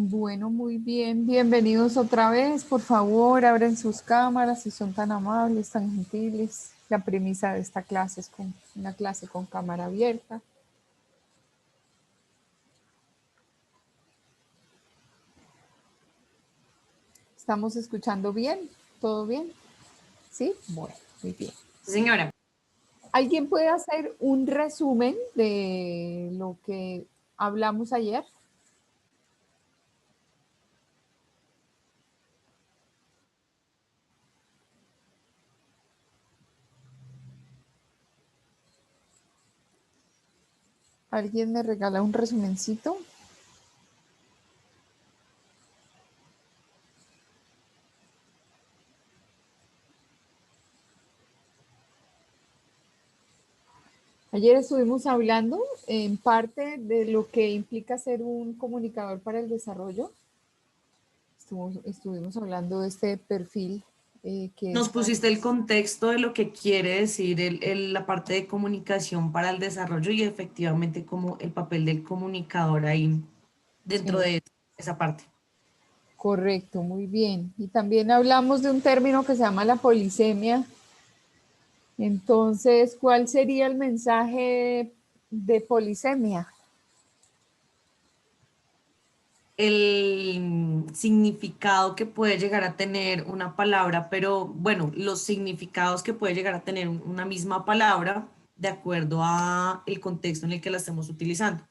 Bueno, muy bien. Bienvenidos otra vez. Por favor, abren sus cámaras si son tan amables, tan gentiles. La premisa de esta clase es una clase con cámara abierta. ¿Estamos escuchando bien? ¿Todo bien? ¿Sí? Bueno, muy bien. Sí, señora. ¿Alguien puede hacer un resumen de lo que hablamos ayer? ¿Alguien me regala un resumencito? Ayer estuvimos hablando en parte de lo que implica ser un comunicador para el desarrollo. Estuvimos hablando de este perfil que Nos es tan... pusiste el contexto de lo que quiere decir la parte de comunicación para el desarrollo y efectivamente como el papel del comunicador ahí dentro Sí, de esa parte. correcto, muy bien. Y también hablamos de un término que se llama la polisemia. Entonces, ¿cuál sería el mensaje de polisemia? El significado que puede llegar a tener una palabra, pero bueno, los significados que puede llegar a tener una misma palabra de acuerdo a el contexto en el que la estemos utilizando.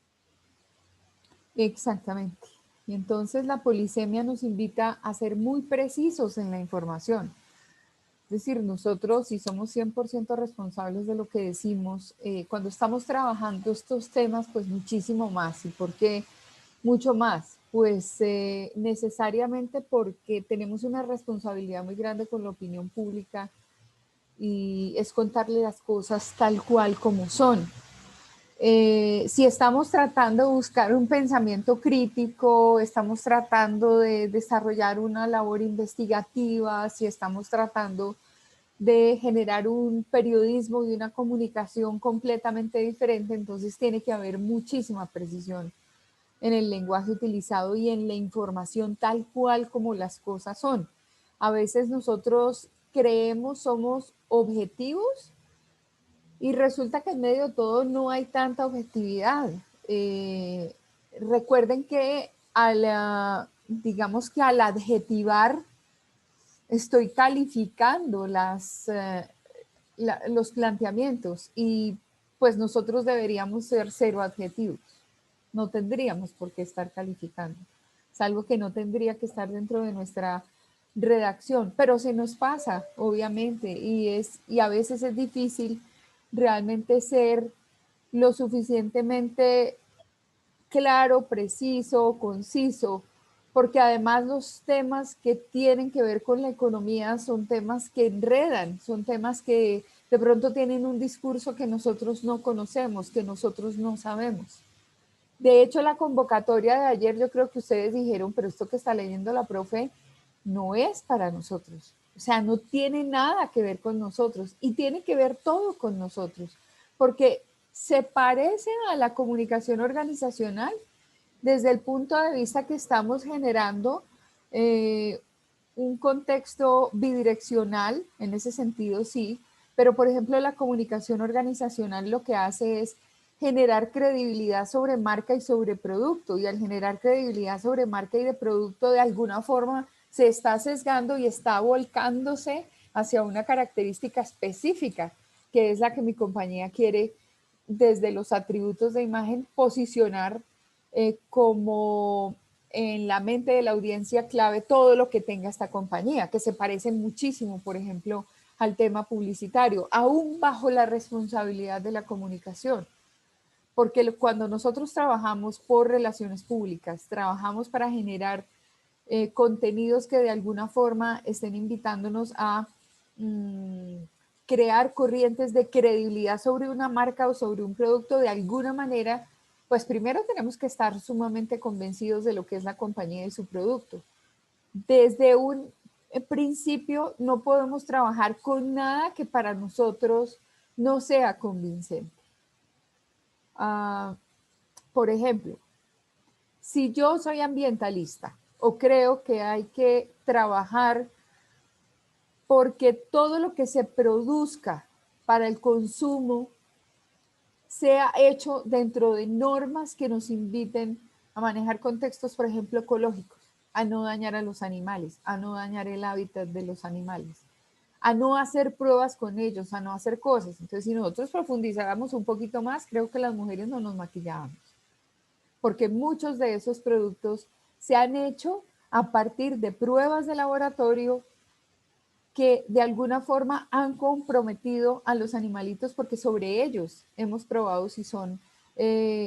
Exactamente. Y entonces la polisemia nos invita a ser muy precisos en la información. Es decir, nosotros, si somos 100% responsables de lo que decimos, cuando estamos trabajando estos temas, pues muchísimo más. ¿Y por qué mucho más? Pues necesariamente porque tenemos una responsabilidad muy grande con la opinión pública y es contarle las cosas tal cual como son. Si estamos tratando de buscar un pensamiento crítico, estamos tratando de desarrollar una labor investigativa, si estamos tratando de generar un periodismo y una comunicación completamente diferente, entonces tiene que haber muchísima precisión en el lenguaje utilizado y en la información tal cual como las cosas son. A veces nosotros creemos somos objetivos y resulta que en medio de todo no hay tanta objetividad. Eh, Recuerden que digamos que al adjetivar estoy calificando los planteamientos y pues nosotros deberíamos ser cero adjetivos. No tendríamos por qué estar calificando. Es algo que no tendría que estar dentro de nuestra redacción, pero se nos pasa, obviamente, y a veces es difícil realmente ser lo suficientemente claro, preciso, conciso, porque además los temas que tienen que ver con la economía son temas que enredan, son temas que de pronto tienen un discurso que nosotros no conocemos, que nosotros no sabemos. De hecho, la convocatoria de ayer, yo creo que ustedes dijeron, pero esto que está leyendo la profe no es para nosotros. O sea, no tiene nada que ver con nosotros y tiene que ver todo con nosotros, porque se parece a la comunicación organizacional desde el punto de vista que estamos generando eh, un contexto bidireccional, en ese sentido sí, pero por ejemplo la comunicación organizacional lo que hace es generar credibilidad sobre marca y sobre producto, y al generar credibilidad sobre marca y de producto de alguna forma se está sesgando y está volcándose hacia una característica específica, que es la que mi compañía quiere desde los atributos de imagen posicionar como en la mente de la audiencia clave todo lo que tenga esta compañía, que se parece muchísimo, por ejemplo, al tema publicitario, aún bajo la responsabilidad de la comunicación. Porque cuando nosotros trabajamos por relaciones públicas, trabajamos para generar contenidos que de alguna forma estén invitándonos a crear corrientes de credibilidad sobre una marca o sobre un producto de alguna manera, pues primero tenemos que estar sumamente convencidos de lo que es la compañía y su producto. Desde un principio no podemos trabajar con nada que para nosotros no sea convincente. Por ejemplo, Si yo soy ambientalista o creo que hay que trabajar porque todo lo que se produzca para el consumo sea hecho dentro de normas que nos inviten a manejar contextos, por ejemplo, ecológicos, a no dañar a los animales, a no dañar el hábitat de los animales, a no hacer pruebas con ellos, a no hacer cosas. Entonces, si nosotros profundizáramos un poquito más, creo que las mujeres no nos maquillábamos, porque muchos de esos productos se han hecho a partir de pruebas de laboratorio que de alguna forma han comprometido a los animalitos porque sobre ellos hemos probado si son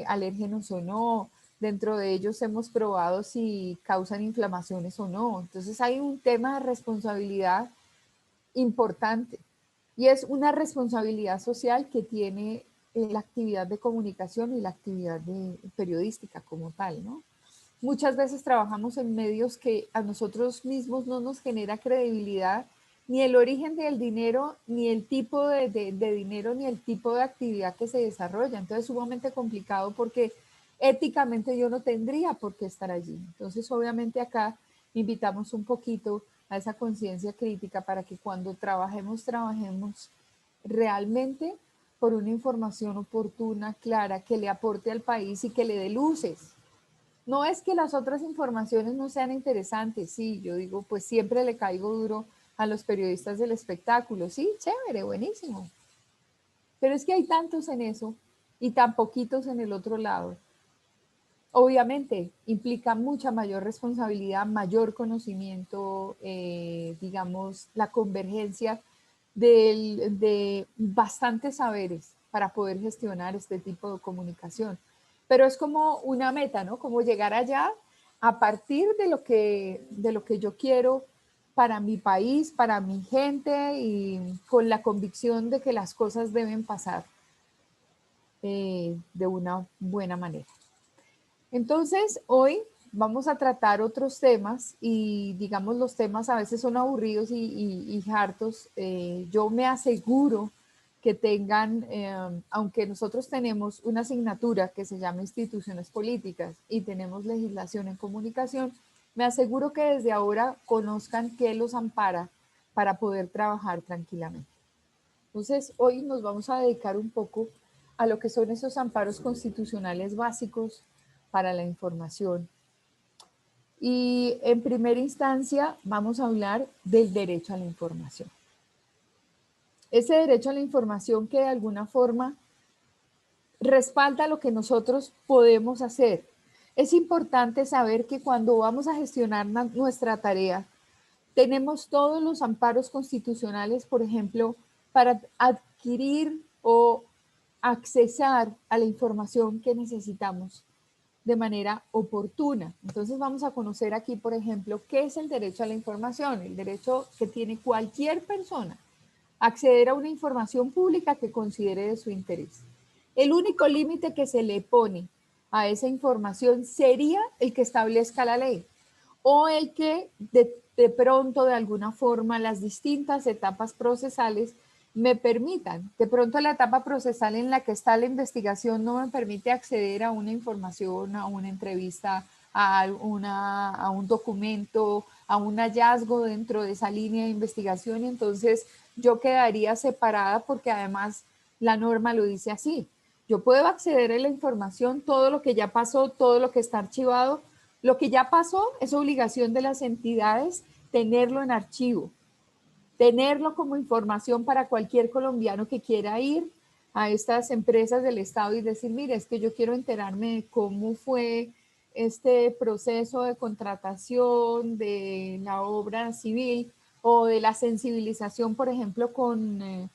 alérgenos o no, dentro de ellos hemos probado si causan inflamaciones o no. Entonces hay un tema de responsabilidad importante y es una responsabilidad social que tiene la actividad de comunicación y la actividad periodística como tal, ¿no? Muchas veces trabajamos en medios que a nosotros mismos no nos genera credibilidad ni el origen del dinero, ni el tipo de dinero, ni el tipo de actividad que se desarrolla. Entonces es sumamente complicado porque éticamente yo no tendría por qué estar allí. Entonces obviamente acá invitamos un poquito a esa conciencia crítica para que cuando trabajemos realmente por una información oportuna, clara, que le aporte al país y que le dé luces. No es que las otras informaciones no sean interesantes, sí, yo digo, pues siempre le caigo duro a los periodistas del espectáculo, sí, chévere, buenísimo. Pero es que hay tantos en eso y tan poquitos en el otro lado. Obviamente implica mucha mayor responsabilidad, mayor conocimiento, digamos, la convergencia de bastantes saberes para poder gestionar este tipo de comunicación. Pero es como una meta, ¿no? Como llegar allá a partir de lo que yo quiero para mi país, para mi gente y con la convicción de que las cosas deben pasar de una buena manera. Entonces, hoy vamos a tratar otros temas y digamos los temas a veces son aburridos y hartos. Yo me aseguro que tengan, aunque nosotros tenemos una asignatura que se llama instituciones políticas y tenemos legislación en comunicación, me aseguro que desde ahora conozcan qué los ampara para poder trabajar tranquilamente. Entonces, hoy nos vamos a dedicar un poco a lo que son esos amparos constitucionales básicos para la información. Y en primera instancia vamos a hablar del derecho a la información. Ese derecho a la información que de alguna forma respalda lo que nosotros podemos hacer. Es importante saber que cuando vamos a gestionar nuestra tarea, tenemos todos los amparos constitucionales, por ejemplo, para adquirir o accesar a la información que necesitamos de manera oportuna. Entonces vamos a conocer aquí, por ejemplo, qué es el derecho a la información, el derecho que tiene cualquier persona a acceder a una información pública que considere de su interés. El único límite que se le pone a esa información sería el que establezca la ley o el que de pronto, de alguna forma, las distintas etapas procesales me permitan. De pronto la etapa procesal en la que está la investigación no me permite acceder a una información, a una entrevista, a un documento, a un hallazgo dentro de esa línea de investigación y entonces yo quedaría separada porque además la norma lo dice así. Yo puedo acceder a la información, todo lo que ya pasó, todo lo que está archivado. Lo que ya pasó es obligación de las entidades tenerlo en archivo, tenerlo como información para cualquier colombiano que quiera ir a estas empresas del Estado y decir, mire, es que yo quiero enterarme de cómo fue este proceso de contratación de la obra civil o de la sensibilización, por ejemplo, con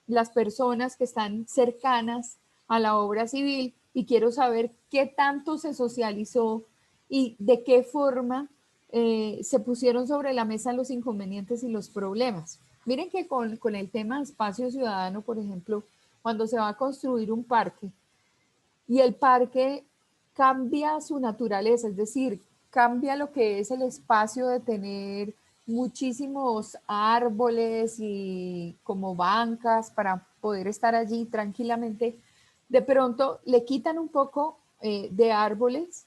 las personas que están cercanas a la obra civil y quiero saber qué tanto se socializó y de qué forma se pusieron sobre la mesa los inconvenientes y los problemas. Miren que con el tema de espacio ciudadano, por ejemplo, cuando se va a construir un parque y el parque cambia su naturaleza, es decir, cambia lo que es el espacio de tener muchísimos árboles y como bancas para poder estar allí tranquilamente, de pronto le quitan un poco de árboles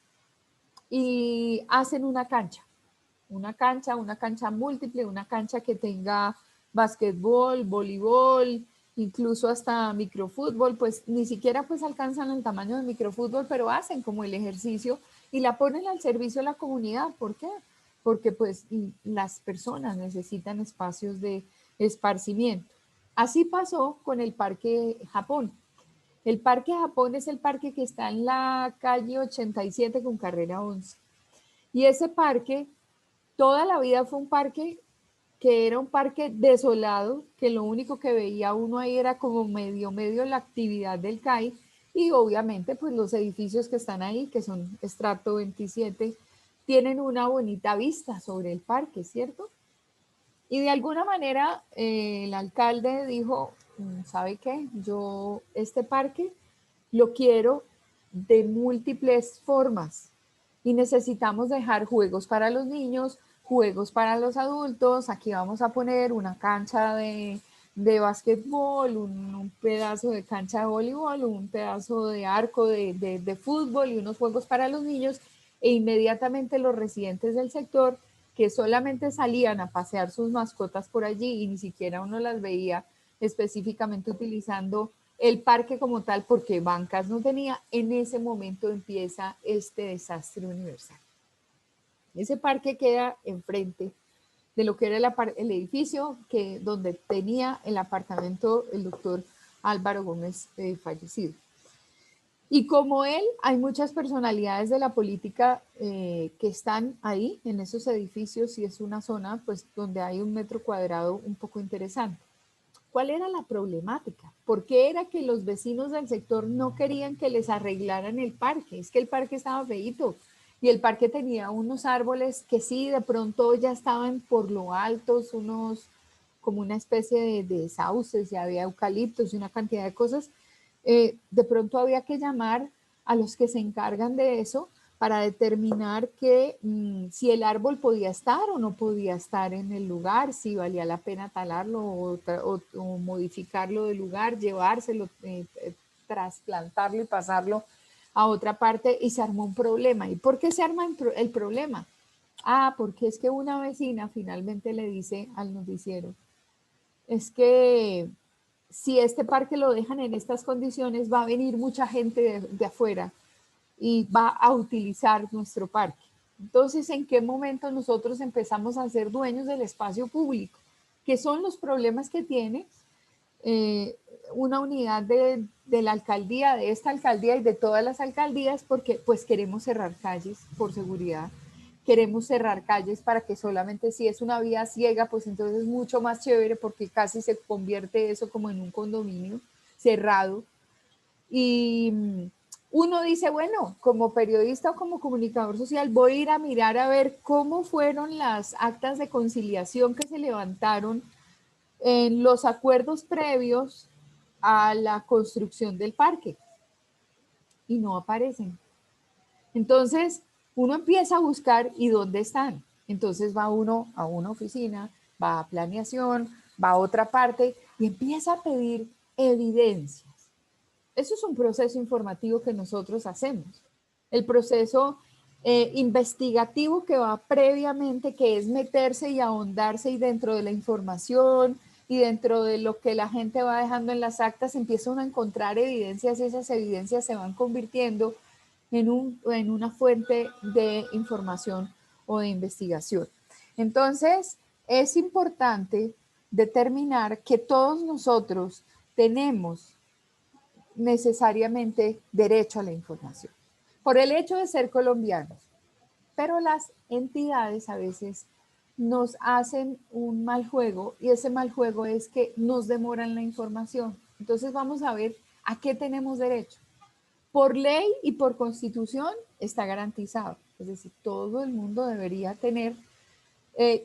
y hacen una cancha múltiple, una cancha que tenga basquetbol, voleibol, incluso hasta microfútbol, pues ni siquiera pues alcanzan el tamaño de microfútbol, pero hacen como el ejercicio y la ponen al servicio de la comunidad. ¿Por qué? Porque pues las personas necesitan espacios de esparcimiento. Así pasó con el Parque Japón. El Parque Japón es el parque que está en la calle 87 con carrera 11. Y ese parque toda la vida fue un parque que era un parque desolado, que lo único que veía uno ahí era como medio la actividad del CAI y obviamente pues los edificios que están ahí, que son estrato 27, tienen una bonita vista sobre el parque, ¿cierto? Y de alguna manera el alcalde dijo, ¿sabe qué? Yo este parque lo quiero de múltiples formas y necesitamos dejar juegos para los niños, juegos para los adultos. Aquí vamos a poner una cancha de básquetbol, un pedazo de cancha de voleibol, un pedazo de arco de fútbol y unos juegos para los niños. E inmediatamente los residentes del sector que solamente salían a pasear sus mascotas por allí y ni siquiera uno las veía específicamente utilizando el parque como tal porque bancas no tenía, en ese momento empieza este desastre universal. Ese parque queda enfrente de lo que era el edificio donde tenía el apartamento el doctor Álvaro Gómez fallecido. Y como él, hay muchas personalidades de la política que están ahí en esos edificios y es una zona pues donde hay un metro cuadrado un poco interesante. ¿Cuál era la problemática? ¿Por qué era que los vecinos del sector no querían que les arreglaran el parque? Es que el parque estaba feíto y el parque tenía unos árboles que sí, de pronto ya estaban por lo altos, unos como una especie de sauces y había eucaliptos y una cantidad de cosas. De pronto había que llamar a los que se encargan de eso para determinar que si el árbol podía estar o no podía estar en el lugar, si valía la pena talarlo o modificarlo de lugar, llevárselo, trasplantarlo y pasarlo a otra parte y se armó un problema. ¿Y por qué se arma el problema? Ah, porque es que una vecina finalmente le dice al noticiero, es que si este parque lo dejan en estas condiciones, va a venir mucha gente de afuera y va a utilizar nuestro parque. Entonces, ¿en qué momento nosotros empezamos a ser dueños del espacio público? ¿Qué son los problemas que tiene una unidad de la alcaldía, de esta alcaldía y de todas las alcaldías? Porque pues queremos cerrar calles por seguridad. Queremos cerrar calles para que solamente si es una vía ciega, pues entonces es mucho más chévere porque casi se convierte eso como en un condominio cerrado. Y uno dice, bueno, como periodista o como comunicador social, voy a ir a mirar a ver cómo fueron las actas de conciliación que se levantaron en los acuerdos previos a la construcción del parque y no aparecen. Entonces, uno empieza a buscar y dónde están. Entonces va uno a una oficina, va a planeación, va a otra parte y empieza a pedir evidencias. Eso es un proceso informativo que nosotros hacemos. El proceso investigativo que va previamente, que es meterse y ahondarse y dentro de la información y dentro de lo que la gente va dejando en las actas, empieza uno a encontrar evidencias y esas evidencias se van convirtiendo en una fuente de información o de investigación. Entonces, es importante determinar que todos nosotros tenemos necesariamente derecho a la información, por el hecho de ser colombianos, pero las entidades a veces nos hacen un mal juego y ese mal juego es que nos demoran la información. Entonces vamos a ver a qué tenemos derecho. Por ley y por constitución está garantizado, es decir, todo el mundo debería tener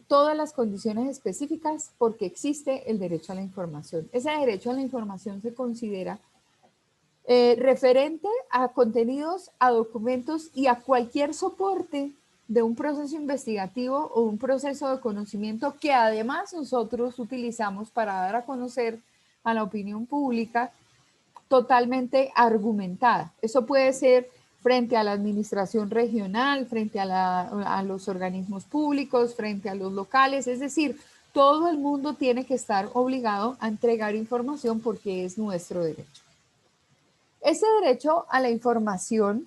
todas las condiciones específicas porque existe el derecho a la información. Ese derecho a la información se considera referente a contenidos, a documentos y a cualquier soporte de un proceso investigativo o un proceso de conocimiento que además nosotros utilizamos para dar a conocer a la opinión pública totalmente argumentada. Eso puede ser frente a la administración regional, frente a los organismos públicos, frente a los locales, es decir, todo el mundo tiene que estar obligado a entregar información porque es nuestro derecho. Ese derecho a la información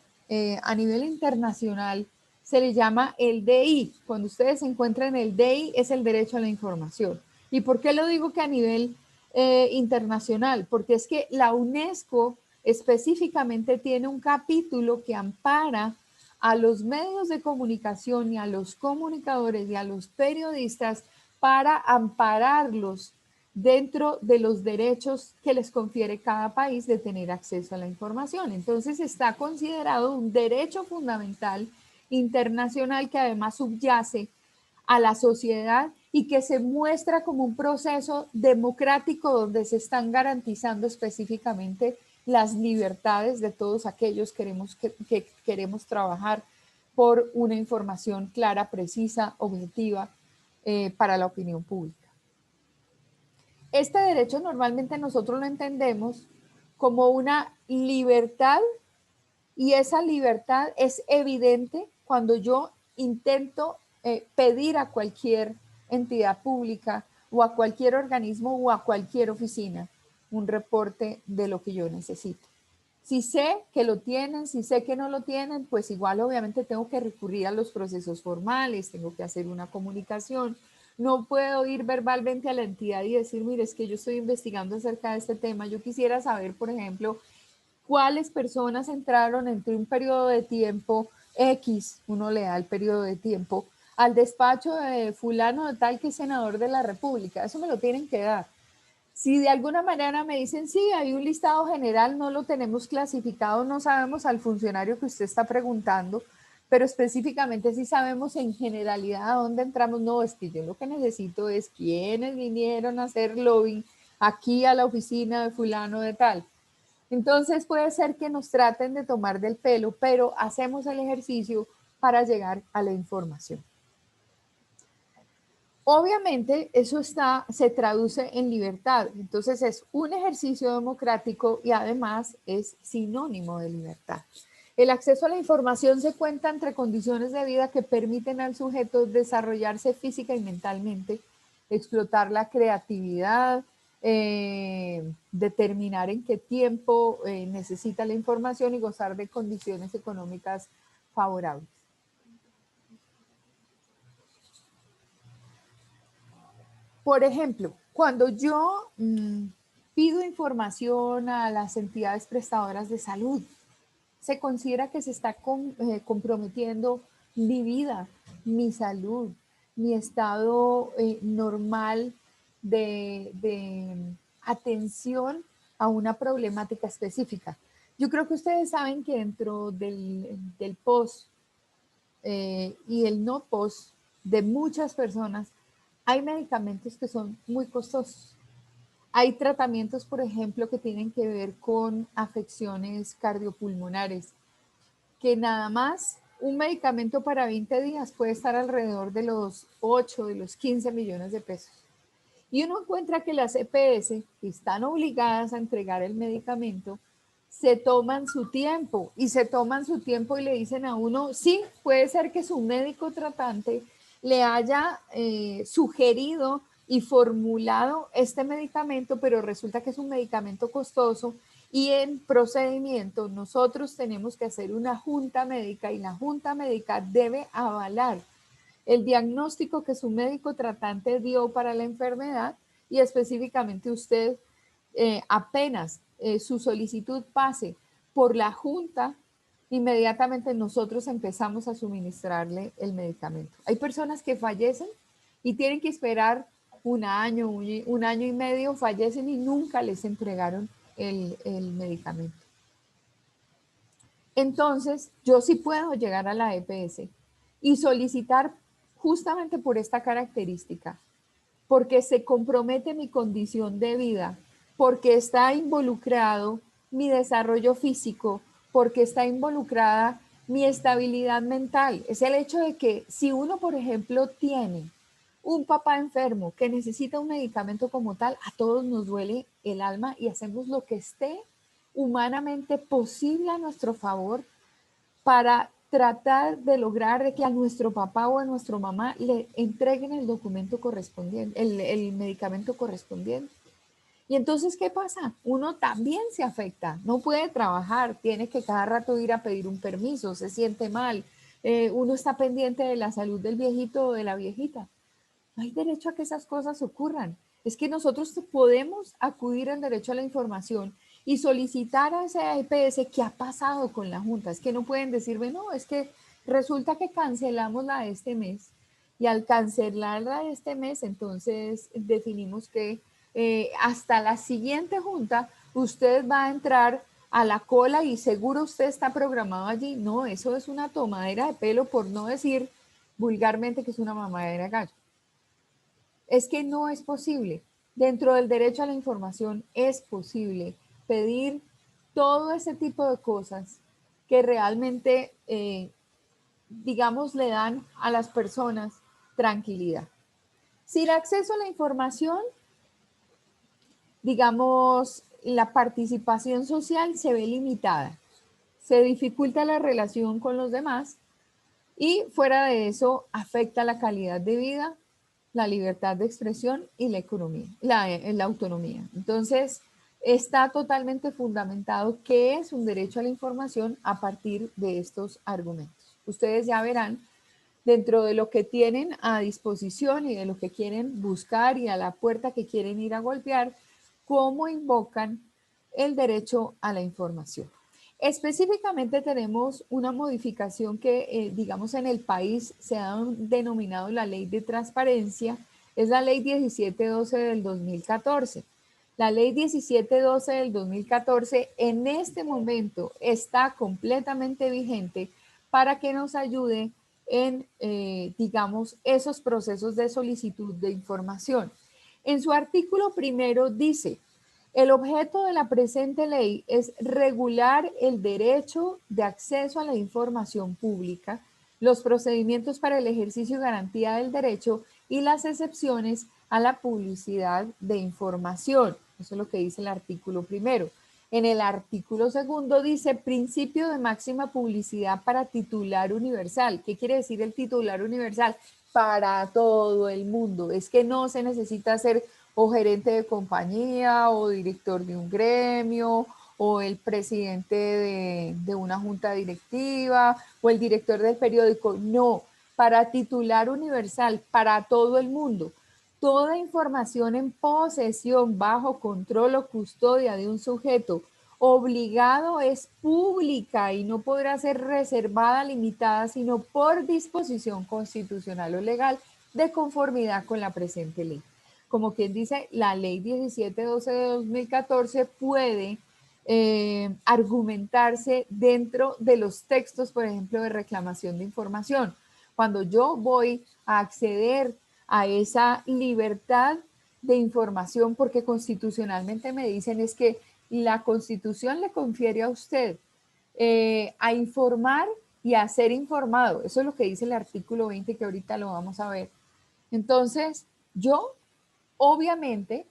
a nivel internacional se le llama el DI. Cuando ustedes se encuentran el DI es el derecho a la información. ¿Y por qué lo digo que a nivel internacional? Porque es que la UNESCO específicamente tiene un capítulo que ampara a los medios de comunicación y a los comunicadores y a los periodistas para ampararlos dentro de los derechos que les confiere cada país de tener acceso a la información. Entonces está considerado un derecho fundamental internacional que además subyace a la sociedad y que se muestra como un proceso democrático donde se están garantizando específicamente las libertades de todos aquellos que queremos trabajar por una información clara, precisa, objetiva para la opinión pública. Este derecho normalmente nosotros lo entendemos como una libertad y esa libertad es evidente cuando yo intento pedir a cualquier entidad pública o a cualquier organismo o a cualquier oficina un reporte de lo que yo necesito. Si sé que lo tienen, si sé que no lo tienen, pues igual obviamente tengo que recurrir a los procesos formales, tengo que hacer una comunicación. No puedo ir verbalmente a la entidad y decir, mire, es que yo estoy investigando acerca de este tema. Yo quisiera saber, por ejemplo, cuáles personas entraron entre un periodo de tiempo X, uno le da el periodo de tiempo, al despacho de fulano de tal que es senador de la República. Eso me lo tienen que dar. Si de alguna manera me dicen, sí, hay un listado general, no lo tenemos clasificado, no sabemos al funcionario que usted está preguntando, pero específicamente sí sabemos en generalidad a dónde entramos. No, es que yo lo que necesito es quiénes vinieron a hacer lobbying aquí a la oficina de fulano de tal. Entonces puede ser que nos traten de tomar del pelo, pero hacemos el ejercicio para llegar a la información. Obviamente eso se traduce en libertad, entonces es un ejercicio democrático y además es sinónimo de libertad. El acceso a la información se cuenta entre condiciones de vida que permiten al sujeto desarrollarse física y mentalmente, explotar la creatividad, determinar en qué tiempo necesita la información y gozar de condiciones económicas favorables. Por ejemplo, cuando yo pido información a las entidades prestadoras de salud, se considera que se está comprometiendo mi vida, mi salud, mi estado normal de atención a una problemática específica. Yo creo que ustedes saben que dentro del post y el no post de muchas personas hay medicamentos que son muy costosos. Hay tratamientos, por ejemplo, que tienen que ver con afecciones cardiopulmonares, que nada más un medicamento para 20 días puede estar alrededor de los 8, de los 15 millones de pesos. Y uno encuentra que las EPS, que están obligadas a entregar el medicamento, se toman su tiempo y se toman su tiempo y le dicen a uno, sí, puede ser que su médico tratante le haya sugerido y formulado este medicamento, pero resulta que es un medicamento costoso y en procedimiento nosotros tenemos que hacer una junta médica y la junta médica debe avalar el diagnóstico que su médico tratante dio para la enfermedad y específicamente usted apenas su solicitud pase por la junta, inmediatamente nosotros empezamos a suministrarle el medicamento. Hay personas que fallecen y tienen que esperar un año y medio, fallecen y nunca les entregaron el medicamento. Entonces, yo sí puedo llegar a la EPS y solicitar justamente por esta característica, porque se compromete mi condición de vida, porque está involucrado mi desarrollo físico, porque está involucrada mi estabilidad mental. Es el hecho de que si uno, por ejemplo, tiene un papá enfermo que necesita un medicamento como tal, a todos nos duele el alma y hacemos lo que esté humanamente posible a nuestro favor para tratar de lograr de que a nuestro papá o a nuestra mamá le entreguen el documento correspondiente, el medicamento correspondiente. Y entonces, ¿qué pasa? Uno también se afecta, no puede trabajar, tiene que cada rato ir a pedir un permiso, se siente mal, uno está pendiente de la salud del viejito o de la viejita. No hay derecho a que esas cosas ocurran. Es que nosotros podemos acudir al derecho a la información y solicitar a ese EPS qué ha pasado con la Junta. Es que no pueden decirme, no, es que resulta que cancelamos la de este mes y al cancelar la de este mes, entonces definimos que hasta la siguiente Junta usted va a entrar a la cola y seguro usted está programado allí. No, eso es una tomadera de pelo, por no decir vulgarmente que es una mamadera de gallo. Es que no es posible. Dentro del derecho a la información es posible pedir todo ese tipo de cosas que realmente, digamos, le dan a las personas tranquilidad. Sin acceso a la información, digamos, la participación social se ve limitada, se dificulta la relación con los demás y fuera de eso afecta la calidad de vida, la libertad de expresión y la economía, la autonomía. Entonces, está totalmente fundamentado que es un derecho a la información a partir de estos argumentos. Ustedes ya verán dentro de lo que tienen a disposición y de lo que quieren buscar y a la puerta que quieren ir a golpear, cómo invocan el derecho a la información. Específicamente tenemos una modificación que, digamos, en el país se ha denominado la Ley de Transparencia, es la Ley 1712 del 2014. La Ley 1712 del 2014 en este momento está completamente vigente para que nos ayude en, digamos, esos procesos de solicitud de información. En su artículo primero dice, el objeto de la presente ley es regular el derecho de acceso a la información pública, los procedimientos para el ejercicio y garantía del derecho y las excepciones a la publicidad de información. Eso es lo que dice el artículo primero. En el artículo segundo dice principio de máxima publicidad para titular universal. ¿Qué quiere decir el titular universal? Para todo el mundo. Es que no se necesita ser o gerente de compañía o director de un gremio o el presidente de una junta directiva o el director del periódico. No, para titular universal, para todo el mundo. Toda información en posesión, bajo control o custodia de un sujeto obligado es pública y no podrá ser reservada, limitada, sino por disposición constitucional o legal de conformidad con la presente ley. Como quien dice, la ley 1712 de 2014 puede argumentarse dentro de los textos, por ejemplo, de reclamación de información. Cuando yo voy a acceder a esa libertad de información, porque constitucionalmente me dicen es que la Constitución le confiere a usted a informar y a ser informado. Eso es lo que dice el artículo 20, que ahorita lo vamos a ver. Entonces, yo obviamente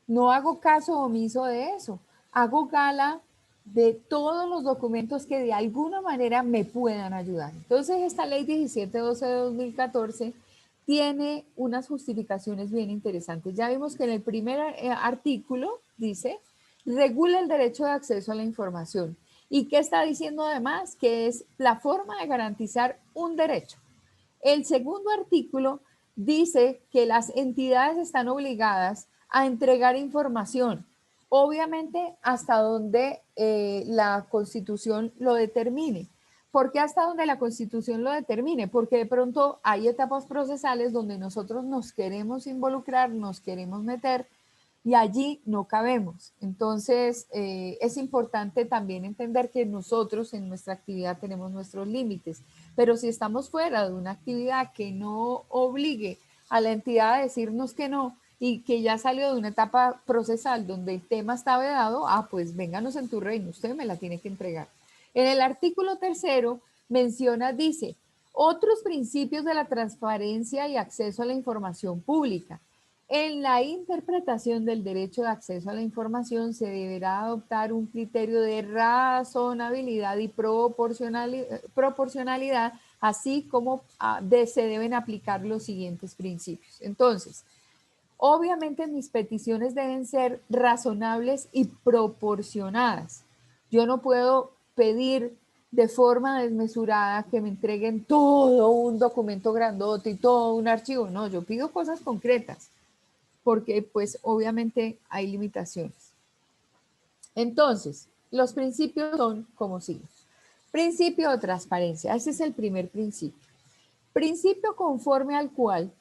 no hago caso omiso de eso. Hago gala de todos los documentos que de alguna manera me puedan ayudar. Entonces, esta ley 1712 de 2014 tiene unas justificaciones bien interesantes. Ya vimos que en el primer artículo dice, regula el derecho de acceso a la información. ¿Y qué está diciendo además? Que es la forma de garantizar un derecho. El segundo artículo dice que las entidades están obligadas a entregar información, obviamente hasta donde la Constitución lo determine. ¿Por qué hasta donde la Constitución lo determine? Porque de pronto hay etapas procesales donde nosotros nos queremos involucrar, nos queremos meter y allí no cabemos. Entonces, es importante también entender que nosotros en nuestra actividad tenemos nuestros límites, pero si estamos fuera de una actividad que no obligue a la entidad a decirnos que no y que ya salió de una etapa procesal donde el tema está vedado, pues vénganos en tu reino, usted me la tiene que entregar. En el artículo tercero menciona, dice, otros principios de la transparencia y acceso a la información pública. En la interpretación del derecho de acceso a la información se deberá adoptar un criterio de razonabilidad y proporcionalidad, así como se deben aplicar los siguientes principios. Entonces, obviamente mis peticiones deben ser razonables y proporcionadas. Yo no puedo pedir de forma desmesurada que me entreguen todo un documento grandote y todo un archivo. No, yo pido cosas concretas porque pues obviamente hay limitaciones. Entonces, los principios son como sigue. Principio de transparencia, ese es el primer principio. Principio conforme al cual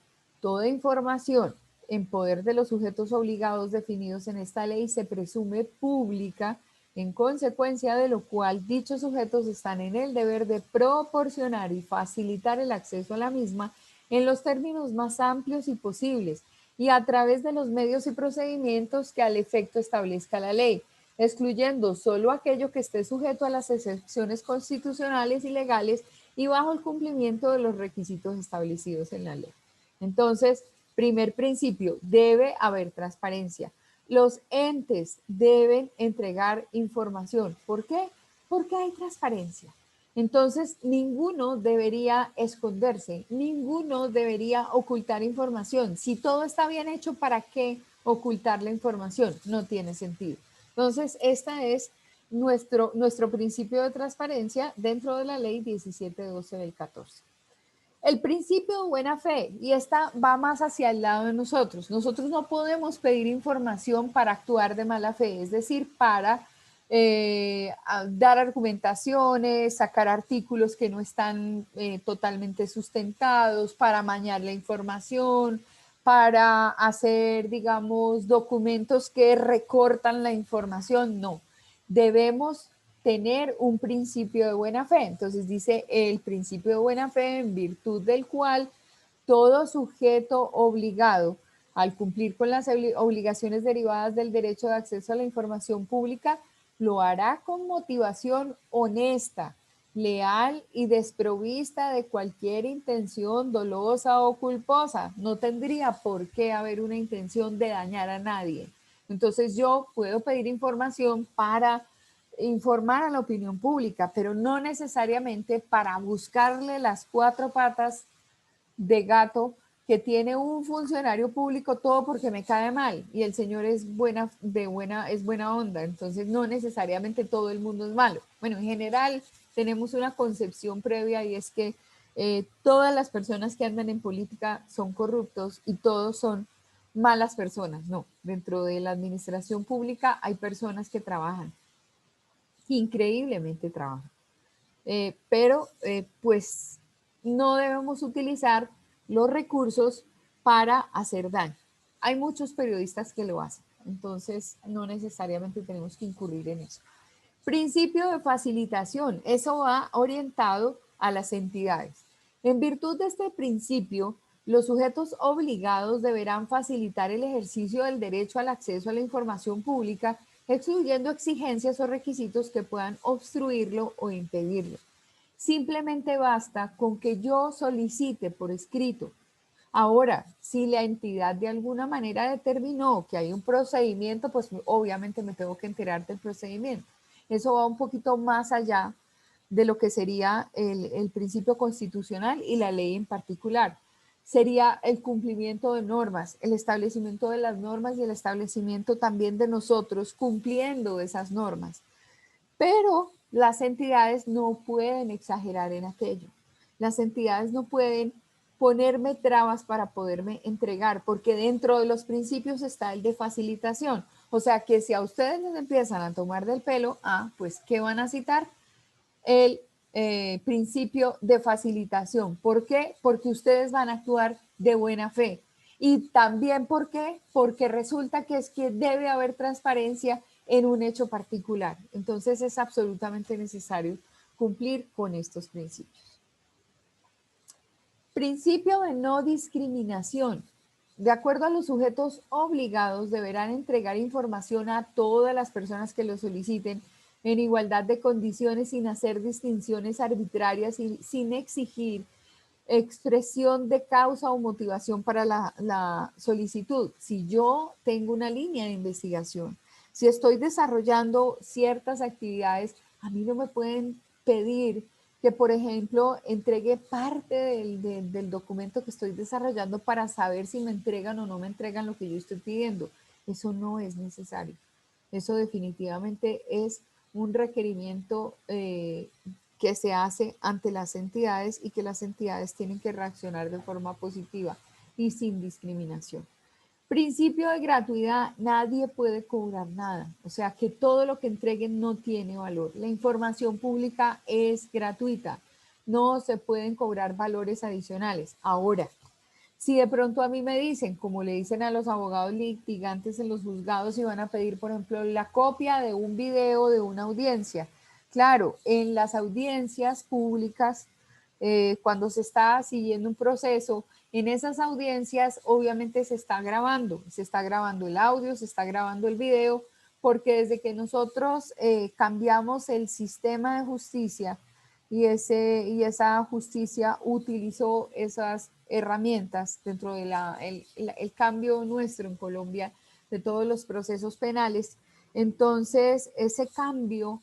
toda información en poder de los sujetos obligados definidos en esta ley se presume pública, en consecuencia de lo cual dichos sujetos están en el deber de proporcionar y facilitar el acceso a la misma en los términos más amplios y posibles y a través de los medios y procedimientos que al efecto establezca la ley, excluyendo solo aquello que esté sujeto a las excepciones constitucionales y legales y bajo el cumplimiento de los requisitos establecidos en la ley. Entonces, primer principio, debe haber transparencia. Los entes deben entregar información. ¿Por qué? Porque hay transparencia. Entonces, ninguno debería esconderse, ninguno debería ocultar información. Si todo está bien hecho, ¿para qué ocultar la información? No tiene sentido. Entonces, esta es nuestro principio de transparencia dentro de la ley 1712 del 14. El principio de buena fe, y esta va más hacia el lado de nosotros. Nosotros no podemos pedir información para actuar de mala fe, es decir, para dar argumentaciones, sacar artículos que no están totalmente sustentados, para amañar la información, para hacer, digamos, documentos que recortan la información. No, debemos tener un principio de buena fe. Entonces dice el principio de buena fe en virtud del cual todo sujeto obligado al cumplir con las obligaciones derivadas del derecho de acceso a la información pública lo hará con motivación honesta, leal y desprovista de cualquier intención dolosa o culposa. No tendría por qué haber una intención de dañar a nadie. Entonces yo puedo pedir información para informar a la opinión pública, pero no necesariamente para buscarle las cuatro patas de gato que tiene un funcionario público todo porque me cae mal y el señor es buena onda, entonces no necesariamente todo el mundo es malo. Bueno, en general tenemos una concepción previa y es que todas las personas que andan en política son corruptos y todos son malas personas. No, dentro de la administración pública hay personas que trabajan, increíblemente trabajan, pero pues no debemos utilizar los recursos para hacer daño. Hay muchos periodistas que lo hacen, entonces no necesariamente tenemos que incurrir en eso. Principio de facilitación, eso va orientado a las entidades. En virtud de este principio, los sujetos obligados deberán facilitar el ejercicio del derecho al acceso a la información pública, excluyendo exigencias o requisitos que puedan obstruirlo o impedirlo. Simplemente basta con que yo solicite por escrito. Ahora, si la entidad de alguna manera determinó que hay un procedimiento, pues obviamente me tengo que enterar del procedimiento. Eso va un poquito más allá de lo que sería el principio constitucional y la ley en particular. Sería el cumplimiento de normas, el establecimiento de las normas y el establecimiento también de nosotros cumpliendo esas normas. Pero las entidades no pueden exagerar en aquello. Las entidades no pueden ponerme trabas para poderme entregar, porque dentro de los principios está el de facilitación. O sea que si a ustedes les empiezan a tomar del pelo, pues ¿qué van a citar? El principio de facilitación. ¿Por qué? Porque ustedes van a actuar de buena fe. Y también, ¿por qué? Porque resulta que es que debe haber transparencia en un hecho particular. Entonces es absolutamente necesario cumplir con estos principios. Principio de no discriminación. De acuerdo a los sujetos obligados, deberán entregar información a todas las personas que lo soliciten en igualdad de condiciones, sin hacer distinciones arbitrarias y sin exigir expresión de causa o motivación para la solicitud. Si yo tengo una línea de investigación, si estoy desarrollando ciertas actividades, a mí no me pueden pedir que, por ejemplo, entregue parte del documento que estoy desarrollando para saber si me entregan o no me entregan lo que yo estoy pidiendo. Eso no es necesario. Eso definitivamente es un requerimiento que se hace ante las entidades y que las entidades tienen que reaccionar de forma positiva y sin discriminación. Principio de gratuidad, nadie puede cobrar nada, o sea que todo lo que entreguen no tiene valor. La información pública es gratuita, no se pueden cobrar valores adicionales. Ahora, si de pronto a mí me dicen, como le dicen a los abogados litigantes en los juzgados, y van a pedir, por ejemplo, la copia de un video de una audiencia. Claro, en las audiencias públicas, cuando se está siguiendo un proceso, en esas audiencias obviamente se está grabando el audio, se está grabando el video, porque desde que nosotros cambiamos el sistema de justicia y esa justicia utilizó esas herramientas dentro de el cambio nuestro en Colombia de todos los procesos penales. Entonces, ese cambio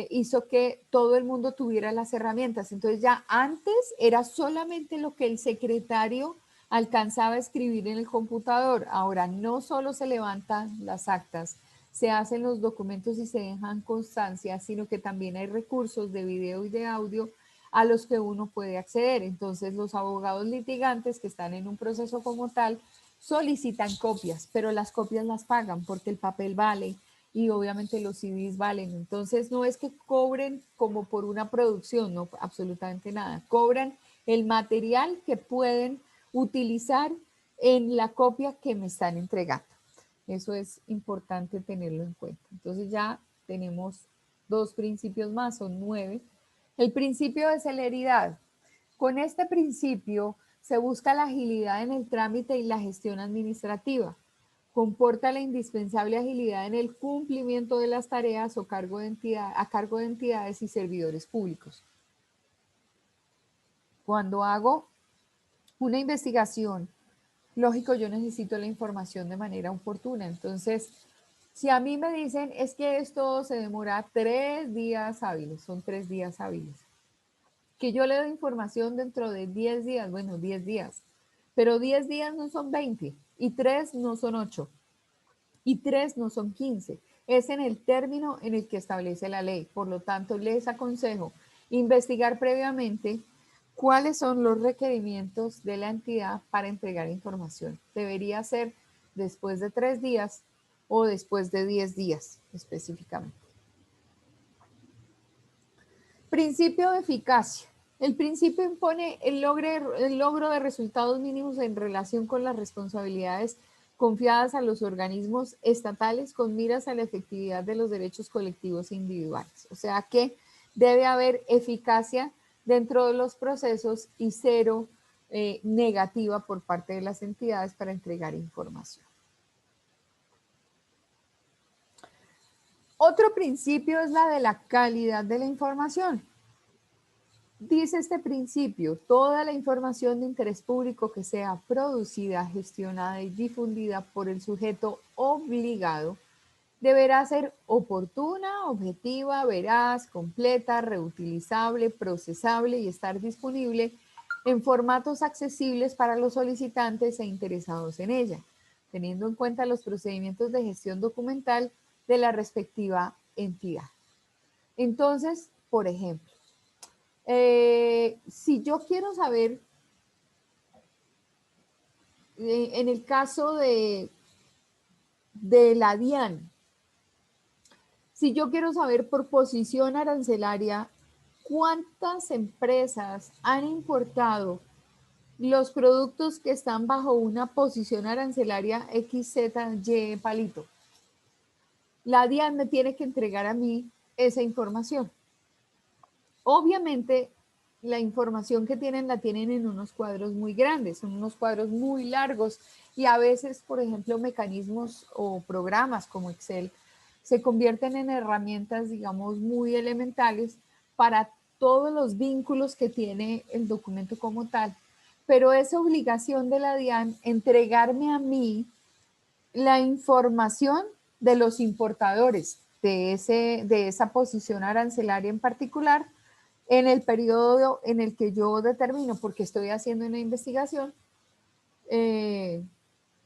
hizo que todo el mundo tuviera las herramientas. Entonces, ya antes era solamente lo que el secretario alcanzaba a escribir en el computador. Ahora, no solo se levantan las actas, se hacen los documentos y se dejan constancia, sino que también hay recursos de video y de audio a los que uno puede acceder. Entonces, los abogados litigantes que están en un proceso como tal solicitan copias, pero las copias las pagan porque el papel vale y obviamente los CDs valen. Entonces, no es que cobren como por una producción, no, absolutamente nada. Cobran el material que pueden utilizar en la copia que me están entregando. Eso es importante tenerlo en cuenta. Entonces ya tenemos 2 principios más, son 9. El principio de celeridad. Con este principio se busca la agilidad en el trámite y la gestión administrativa. Comporta la indispensable agilidad en el cumplimiento de las tareas a cargo de entidades y servidores públicos. Cuando hago una investigación, lógico, yo necesito la información de manera oportuna. Entonces, si a mí me dicen es que esto se demora 3 días hábiles, son 3 días hábiles, que yo le doy información dentro de 10 días, bueno, 10 días, pero 10 días no son 20 y 3 no son 8 y 3 no son 15. Es en el término en el que establece la ley. Por lo tanto, les aconsejo investigar previamente cuáles son los requerimientos de la entidad para entregar información. Debería ser después de 3 días o después de 10 días específicamente. Principio de eficacia. El principio impone el logro de resultados mínimos en relación con las responsabilidades confiadas a los organismos estatales con miras a la efectividad de los derechos colectivos e individuales. O sea que debe haber eficacia dentro de los procesos y cero negativa por parte de las entidades para entregar información. Otro principio es la de la calidad de la información. Dice este principio, toda la información de interés público que sea producida, gestionada y difundida por el sujeto obligado deberá ser oportuna, objetiva, veraz, completa, reutilizable, procesable y estar disponible en formatos accesibles para los solicitantes e interesados en ella, teniendo en cuenta los procedimientos de gestión documental de la respectiva entidad. Entonces, por ejemplo, si yo quiero saber, en el caso de la DIAN, si yo quiero saber por posición arancelaria cuántas empresas han importado los productos que están bajo una posición arancelaria XZY palito, la DIAN me tiene que entregar a mí esa información. Obviamente, la información que tienen la tienen en unos cuadros muy grandes, son unos cuadros muy largos y a veces, por ejemplo, mecanismos o programas como Excel se convierten en herramientas, digamos, muy elementales para todos los vínculos que tiene el documento como tal, pero es obligación de la DIAN entregarme a mí la información de los importadores de esa posición arancelaria en particular en el periodo en el que yo determino, porque estoy haciendo una investigación.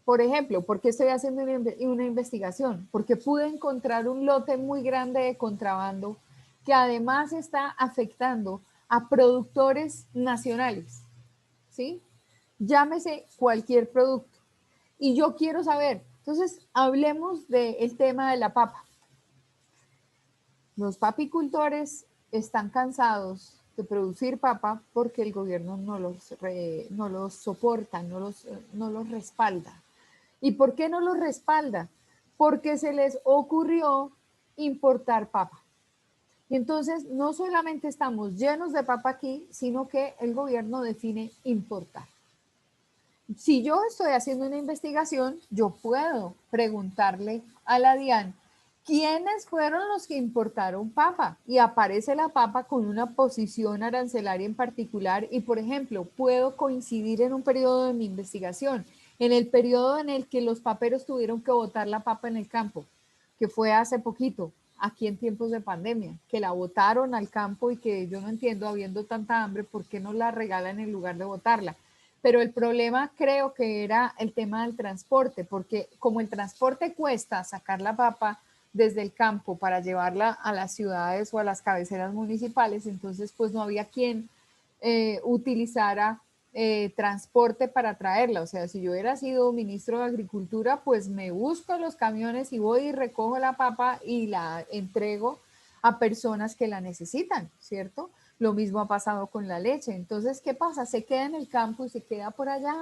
Por ejemplo, ¿por qué estoy haciendo una investigación? Porque pude encontrar un lote muy grande de contrabando que además está afectando a productores nacionales, ¿sí? Llámese cualquier producto. Y yo quiero saber, entonces hablemos del tema de la papa. Los papicultores están cansados de producir papa porque el gobierno no los soporta, no los respalda. ¿Y por qué no los respalda? Porque se les ocurrió importar papa. Y entonces no solamente estamos llenos de papa aquí, sino que el gobierno define importar. Si yo estoy haciendo una investigación, yo puedo preguntarle a la DIAN, ¿quiénes fueron los que importaron papa? Y aparece la papa con una posición arancelaria en particular y, por ejemplo, puedo coincidir en un periodo de mi investigación, en el periodo en el que los paperos tuvieron que botar la papa en el campo, que fue hace poquito, aquí en tiempos de pandemia, que la botaron al campo y que yo no entiendo, habiendo tanta hambre, ¿por qué no la regalan en lugar de botarla? Pero el problema creo que era el tema del transporte, porque como el transporte cuesta sacar la papa desde el campo para llevarla a las ciudades o a las cabeceras municipales, entonces pues no había quien utilizara transporte para traerla. O sea, si yo hubiera sido ministro de Agricultura, pues me busco los camiones y voy y recojo la papa y la entrego a personas que la necesitan, ¿cierto? Lo mismo ha pasado con la leche. Entonces, ¿qué pasa? Se queda en el campo y se queda por allá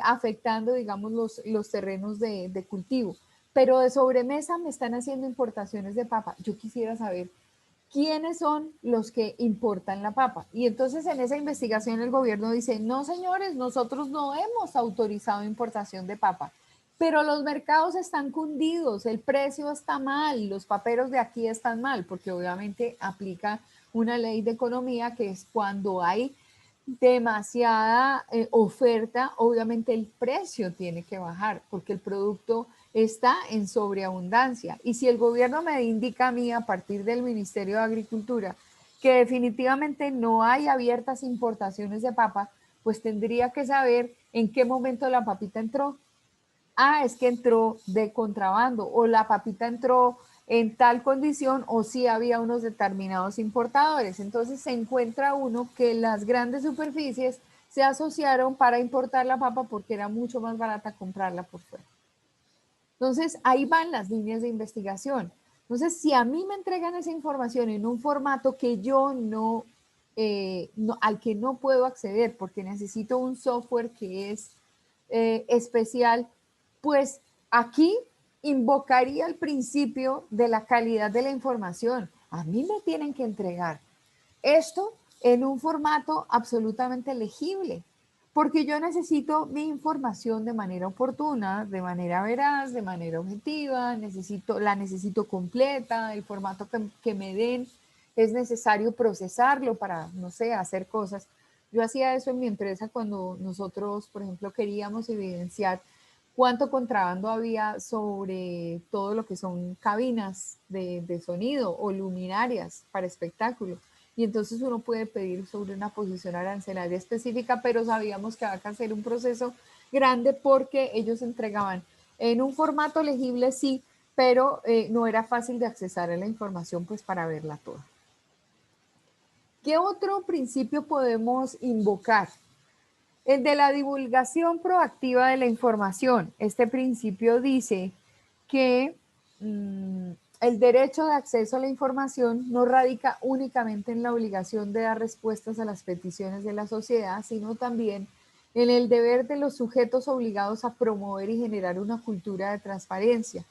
afectando, digamos, los terrenos de cultivo. Pero de sobremesa me están haciendo importaciones de papa. Yo quisiera saber quiénes son los que importan la papa. Y entonces en esa investigación el gobierno dice, no señores, nosotros no hemos autorizado importación de papa, pero los mercados están cundidos, el precio está mal, los paperos de aquí están mal, porque obviamente aplica una ley de economía que es cuando hay demasiada oferta, obviamente el precio tiene que bajar, porque el producto está en sobreabundancia. Y si el gobierno me indica a mí a partir del Ministerio de Agricultura que definitivamente no hay abiertas importaciones de papa, pues tendría que saber en qué momento la papita entró. Ah, es que entró de contrabando o la papita entró en tal condición o si había unos determinados importadores. Entonces se encuentra uno que las grandes superficies se asociaron para importar la papa porque era mucho más barata comprarla por fuera. Entonces, ahí van las líneas de investigación. Entonces, si a mí me entregan esa información en un formato que yo al que no puedo acceder porque necesito un software que es especial, pues aquí invocaría el principio de la calidad de la información. A mí me tienen que entregar esto en un formato absolutamente legible, porque yo necesito mi información de manera oportuna, de manera veraz, de manera objetiva, la necesito completa, el formato que me den es necesario procesarlo para, no sé, hacer cosas. Yo hacía eso en mi empresa cuando nosotros, por ejemplo, queríamos evidenciar cuánto contrabando había sobre todo lo que son cabinas de sonido o luminarias para espectáculos. Y entonces uno puede pedir sobre una posición arancelaria específica, pero sabíamos que había que hacer un proceso grande porque ellos entregaban en un formato legible, sí, pero no era fácil de accesar a la información pues para verla toda. ¿Qué otro principio podemos invocar? El de la divulgación proactiva de la información. Este principio dice que el derecho de acceso a la información no radica únicamente en la obligación de dar respuestas a las peticiones de la sociedad, sino también en el deber de los sujetos obligados a promover y generar una cultura de transparencia,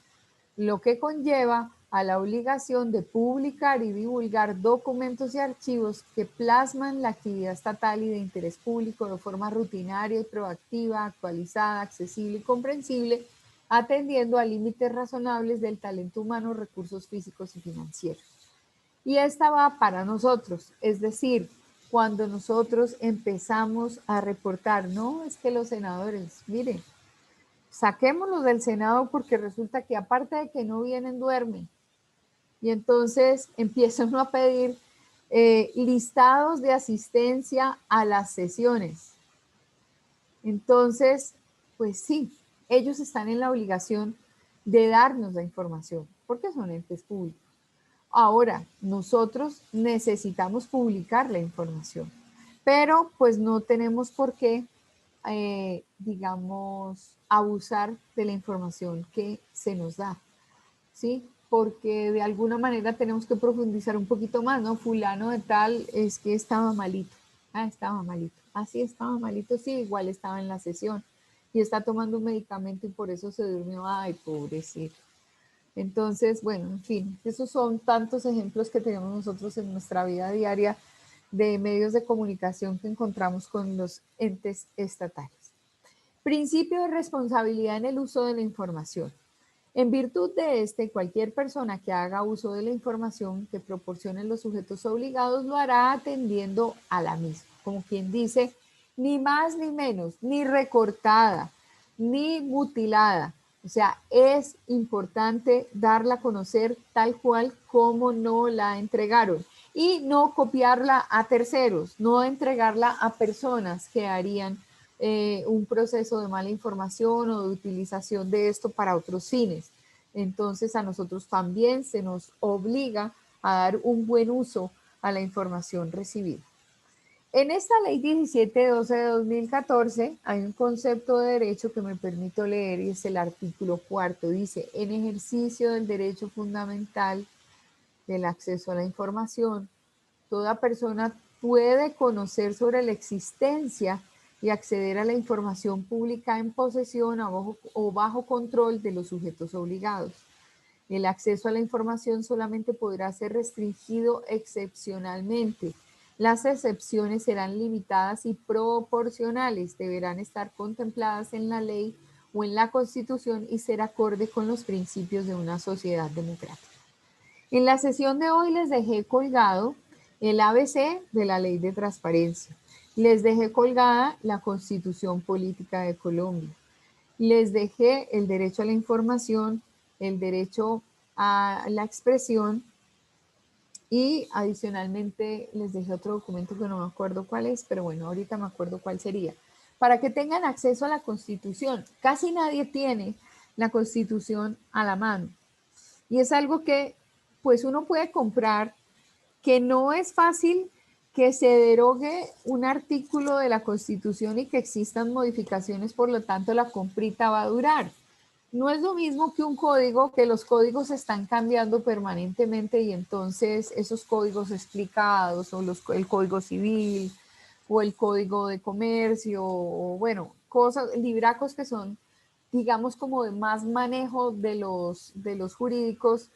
lo que conlleva a la obligación de publicar y divulgar documentos y archivos que plasman la actividad estatal y de interés público de forma rutinaria y proactiva, actualizada, accesible y comprensible, atendiendo a límites razonables del talento humano, recursos físicos y financieros. Y esta va para nosotros, es decir, cuando nosotros empezamos a reportar, no, es que los senadores, miren, saquémoslos del Senado porque resulta que aparte de que no vienen, duermen. Y entonces empieza uno a pedir listados de asistencia a las sesiones. Entonces, pues sí, ellos están en la obligación de darnos la información, porque son entes públicos. Ahora, nosotros necesitamos publicar la información, pero pues no tenemos por qué, digamos, abusar de la información que se nos da, ¿sí? Porque de alguna manera tenemos que profundizar un poquito más, ¿no? Fulano de tal es que estaba malito. Ah, estaba malito. Ah, sí, estaba malito, sí, igual estaba en la sesión y está tomando un medicamento y por eso se durmió. Ay, pobrecito. Entonces, bueno, en fin, esos son tantos ejemplos que tenemos nosotros en nuestra vida diaria de medios de comunicación que encontramos con los entes estatales. Principio de responsabilidad en el uso de la información. En virtud de este, cualquier persona que haga uso de la información que proporcionen los sujetos obligados lo hará atendiendo a la misma. Como quien dice, ni más ni menos, ni recortada, ni mutilada. O sea, es importante darla a conocer tal cual como no la entregaron y no copiarla a terceros, no entregarla a personas que harían un proceso de mala información o de utilización de esto para otros fines. Entonces a nosotros también se nos obliga a dar un buen uso a la información recibida. En esta ley 1712 de 2014 hay un concepto de derecho que me permito leer y es el artículo 4. Dice, en ejercicio del derecho fundamental del acceso a la información, toda persona puede conocer sobre la existencia y acceder a la información pública en posesión o bajo control de los sujetos obligados. El acceso a la información solamente podrá ser restringido excepcionalmente. Las excepciones serán limitadas y proporcionales, deberán estar contempladas en la ley o en la Constitución y ser acorde con los principios de una sociedad democrática. En la sesión de hoy les dejé colgado el ABC de la Ley de Transparencia. Les dejé colgada la Constitución Política de Colombia. Les dejé el derecho a la información, el derecho a la expresión y adicionalmente les dejé otro documento que no me acuerdo cuál es, pero bueno, ahorita me acuerdo cuál sería. Para que tengan acceso a la Constitución. Casi nadie tiene la Constitución a la mano. Y es algo que pues uno puede comprar, que no es fácil que se derogue un artículo de la Constitución y que existan modificaciones, por lo tanto la comprita va a durar. No es lo mismo que un código, que los códigos están cambiando permanentemente y entonces esos códigos explicados o el código civil o el código de comercio o bueno, cosas, libracos que son digamos como de más manejo de los jurídicos,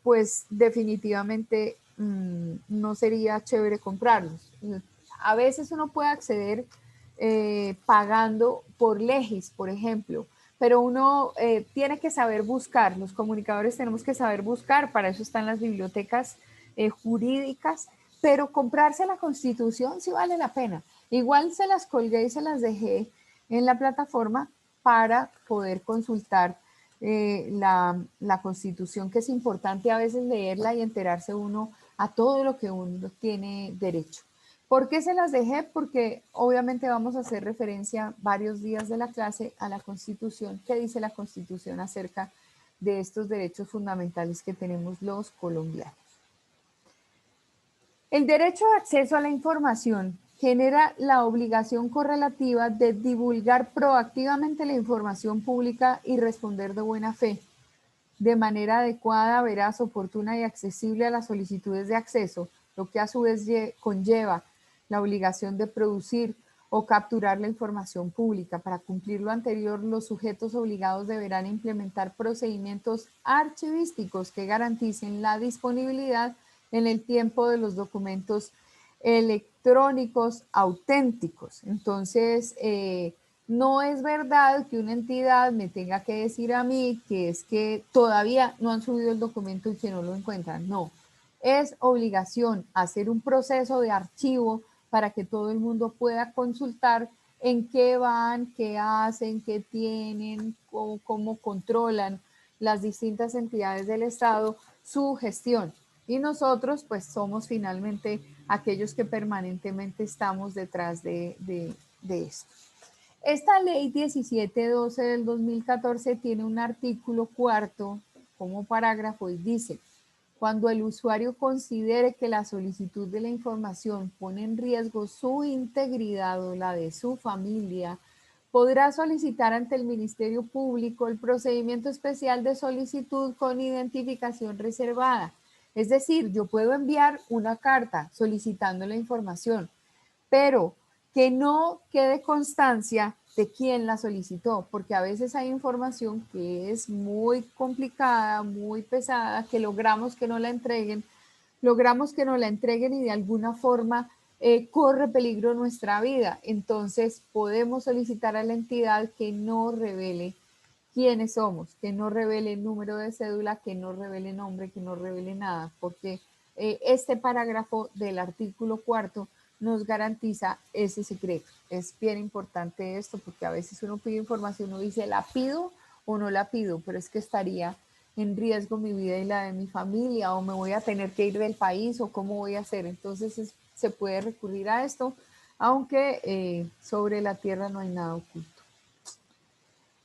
pues definitivamente no sería chévere comprarlos. A veces uno puede acceder pagando por Legis, por ejemplo, pero uno tiene que saber buscar, los comunicadores tenemos que saber buscar, para eso están las bibliotecas jurídicas, pero comprarse la Constitución sí vale la pena. Igual se las colgué y se las dejé en la plataforma para poder consultar la Constitución, que es importante a veces leerla y enterarse uno a todo lo que uno tiene derecho. ¿Por qué se las dejé? Porque obviamente vamos a hacer referencia varios días de la clase a la Constitución. ¿Qué dice la Constitución acerca de estos derechos fundamentales que tenemos los colombianos? El derecho de acceso a la información genera la obligación correlativa de divulgar proactivamente la información pública y responder de buena fe, de manera adecuada, veraz, oportuna y accesible a las solicitudes de acceso, lo que a su vez conlleva la obligación de producir o capturar la información pública. Para cumplir lo anterior, los sujetos obligados deberán implementar procedimientos archivísticos que garanticen la disponibilidad en el tiempo de los documentos electrónicos auténticos. Entonces, no es verdad que una entidad me tenga que decir a mí que es que todavía no han subido el documento y que no lo encuentran. No, Es obligación hacer un proceso de archivo para que todo el mundo pueda consultar en qué van, qué hacen, qué tienen, cómo controlan las distintas entidades del Estado su gestión. Y nosotros pues somos finalmente aquellos que permanentemente estamos detrás de esto. Esta ley 1712 del 2014 tiene un artículo cuarto como parágrafo y dice: cuando el usuario considere que la solicitud de la información pone en riesgo su integridad o la de su familia, podrá solicitar ante el Ministerio Público el procedimiento especial de solicitud con identificación reservada. Es decir, yo puedo enviar una carta solicitando la información, pero que no quede constancia de quién la solicitó, porque a veces hay información que es muy complicada, muy pesada, que logramos que no la entreguen y de alguna forma corre peligro nuestra vida. Entonces podemos solicitar a la entidad que no revele quiénes somos, que no revele el número de cédula, que no revele nombre, que no revele nada, porque este parágrafo del artículo cuarto nos garantiza ese secreto. Es bien importante esto porque a veces uno pide información, uno dice, ¿la pido o no la pido? Pero es que estaría en riesgo mi vida y la de mi familia, o me voy a tener que ir del país, o cómo voy a hacer. Entonces se puede recurrir a esto, aunque sobre la tierra no hay nada oculto.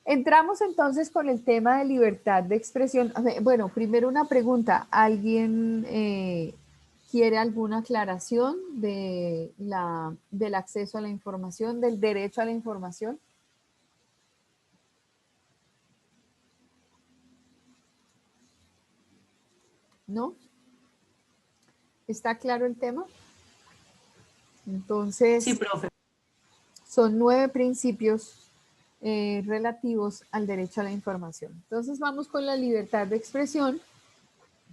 Entramos entonces con el tema de libertad de expresión. Bueno, primero una pregunta. ¿Alguien quiere alguna aclaración del acceso a la información, del derecho a la información? ¿No? ¿Está claro el tema? Entonces, Sí, profe. son 9 principios relativos al derecho a la información. Entonces, vamos con la libertad de expresión.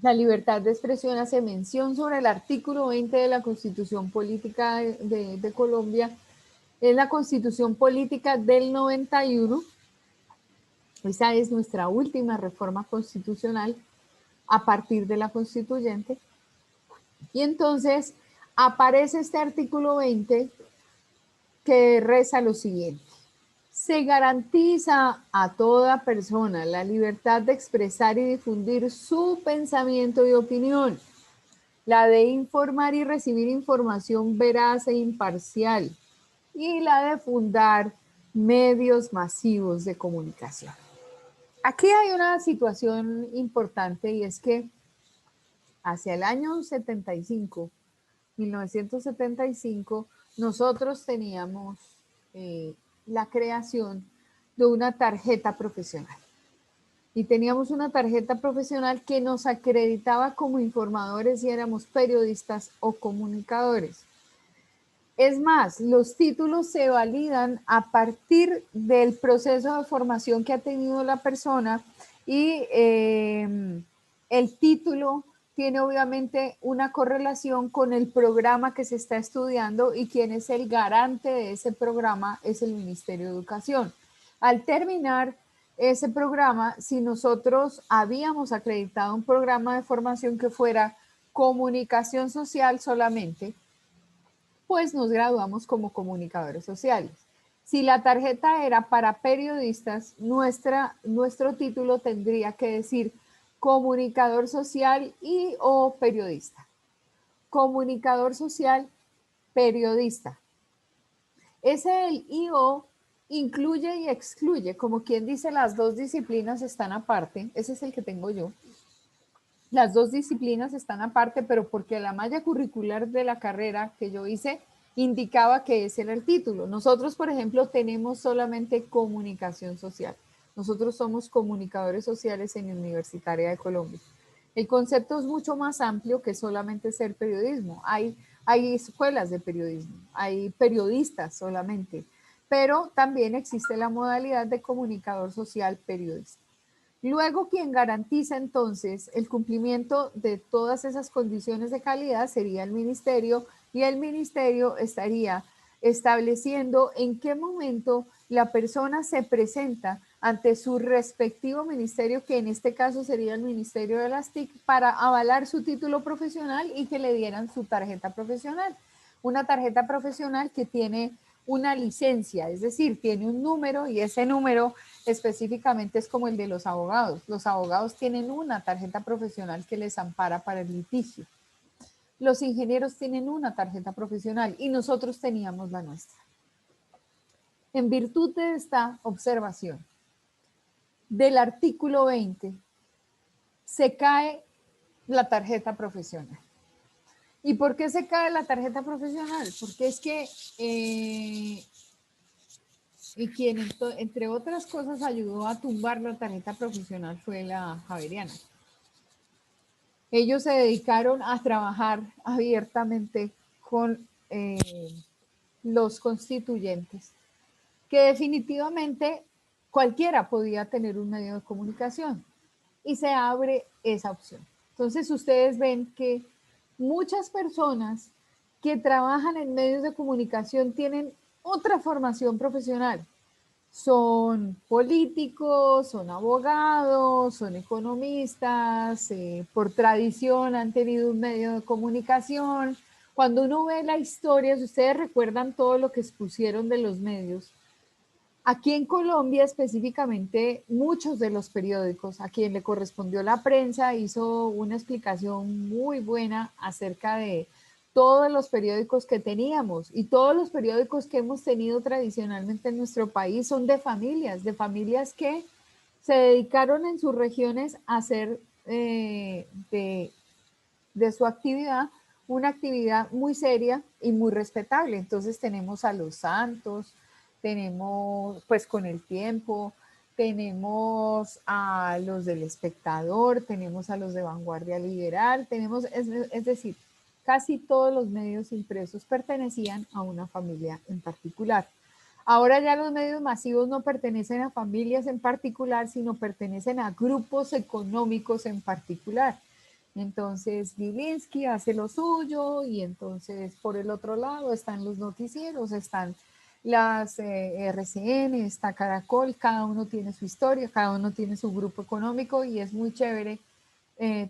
La libertad de expresión hace mención sobre el artículo 20 de la Constitución Política de Colombia. Es la Constitución Política del 91. Esa es nuestra última reforma constitucional a partir de la constituyente. Y entonces aparece este artículo 20 que reza lo siguiente: se garantiza a toda persona la libertad de expresar y difundir su pensamiento y opinión, la de informar y recibir información veraz e imparcial, y la de fundar medios masivos de comunicación. Aquí hay una situación importante, y es que hacia el año 75, 1975, nosotros teníamos la creación de una tarjeta profesional. Y teníamos una tarjeta profesional que nos acreditaba como informadores y éramos periodistas o comunicadores. Es más, los títulos se validan a partir del proceso de formación que ha tenido la persona, y el título tiene obviamente una correlación con el programa que se está estudiando, y quien es el garante de ese programa es el Ministerio de Educación. Al terminar ese programa, si nosotros habíamos acreditado un programa de formación que fuera comunicación social solamente, pues nos graduamos como comunicadores sociales. Si la tarjeta era para periodistas, nuestro título tendría que decir comunicador social y o periodista. Comunicador social, periodista. Ese el y o incluye y excluye, como quien dice, las dos disciplinas están aparte. Ese es el que tengo yo. Las dos disciplinas están aparte, pero porque la malla curricular de la carrera que yo hice indicaba que ese era el título. Nosotros, por ejemplo, tenemos solamente comunicación social. Nosotros somos comunicadores sociales en Universitaria de Colombia. El concepto es mucho más amplio que solamente ser periodismo. Hay escuelas de periodismo, hay periodistas solamente, pero también existe la modalidad de comunicador social periodista. Luego, quien garantiza entonces el cumplimiento de todas esas condiciones de calidad sería el ministerio, y el ministerio estaría estableciendo en qué momento la persona se presenta ante su respectivo ministerio, que en este caso sería el Ministerio de las TIC, para avalar su título profesional y que le dieran su tarjeta profesional. Una tarjeta profesional que tiene una licencia, es decir, tiene un número y ese número específicamente es como el de los abogados. Los abogados tienen una tarjeta profesional que les ampara para el litigio. Los ingenieros tienen una tarjeta profesional y nosotros teníamos la nuestra. En virtud de esta observación del artículo 20, se cae la tarjeta profesional. ¿Y por qué se cae la tarjeta profesional? Porque es que, y quien entre otras cosas ayudó a tumbar la tarjeta profesional fue la Javeriana. Ellos se dedicaron a trabajar abiertamente con los constituyentes, que definitivamente cualquiera podía tener un medio de comunicación y se abre esa opción. Entonces ustedes ven que muchas personas que trabajan en medios de comunicación tienen otra formación profesional. Son políticos, son abogados, son economistas, por tradición han tenido un medio de comunicación. Cuando uno ve la historia, si ustedes recuerdan todo lo que expusieron de los medios, aquí en Colombia específicamente, muchos de los periódicos a quien le correspondió la prensa hizo una explicación muy buena acerca de todos los periódicos que teníamos y todos los periódicos que hemos tenido tradicionalmente en nuestro país son de familias que se dedicaron en sus regiones a hacer de su actividad una actividad muy seria y muy respetable. Entonces tenemos a Los Santos, tenemos pues Con el Tiempo, tenemos a los del Espectador, tenemos a los de Vanguardia Liberal, tenemos, es decir, casi todos los medios impresos pertenecían a una familia en particular. Ahora ya los medios masivos no pertenecen a familias en particular, sino pertenecen a grupos económicos en particular. Entonces Gilinski hace lo suyo y entonces por el otro lado están los noticieros, están las RCN, está Caracol, cada uno tiene su historia, cada uno tiene su grupo económico y es muy chévere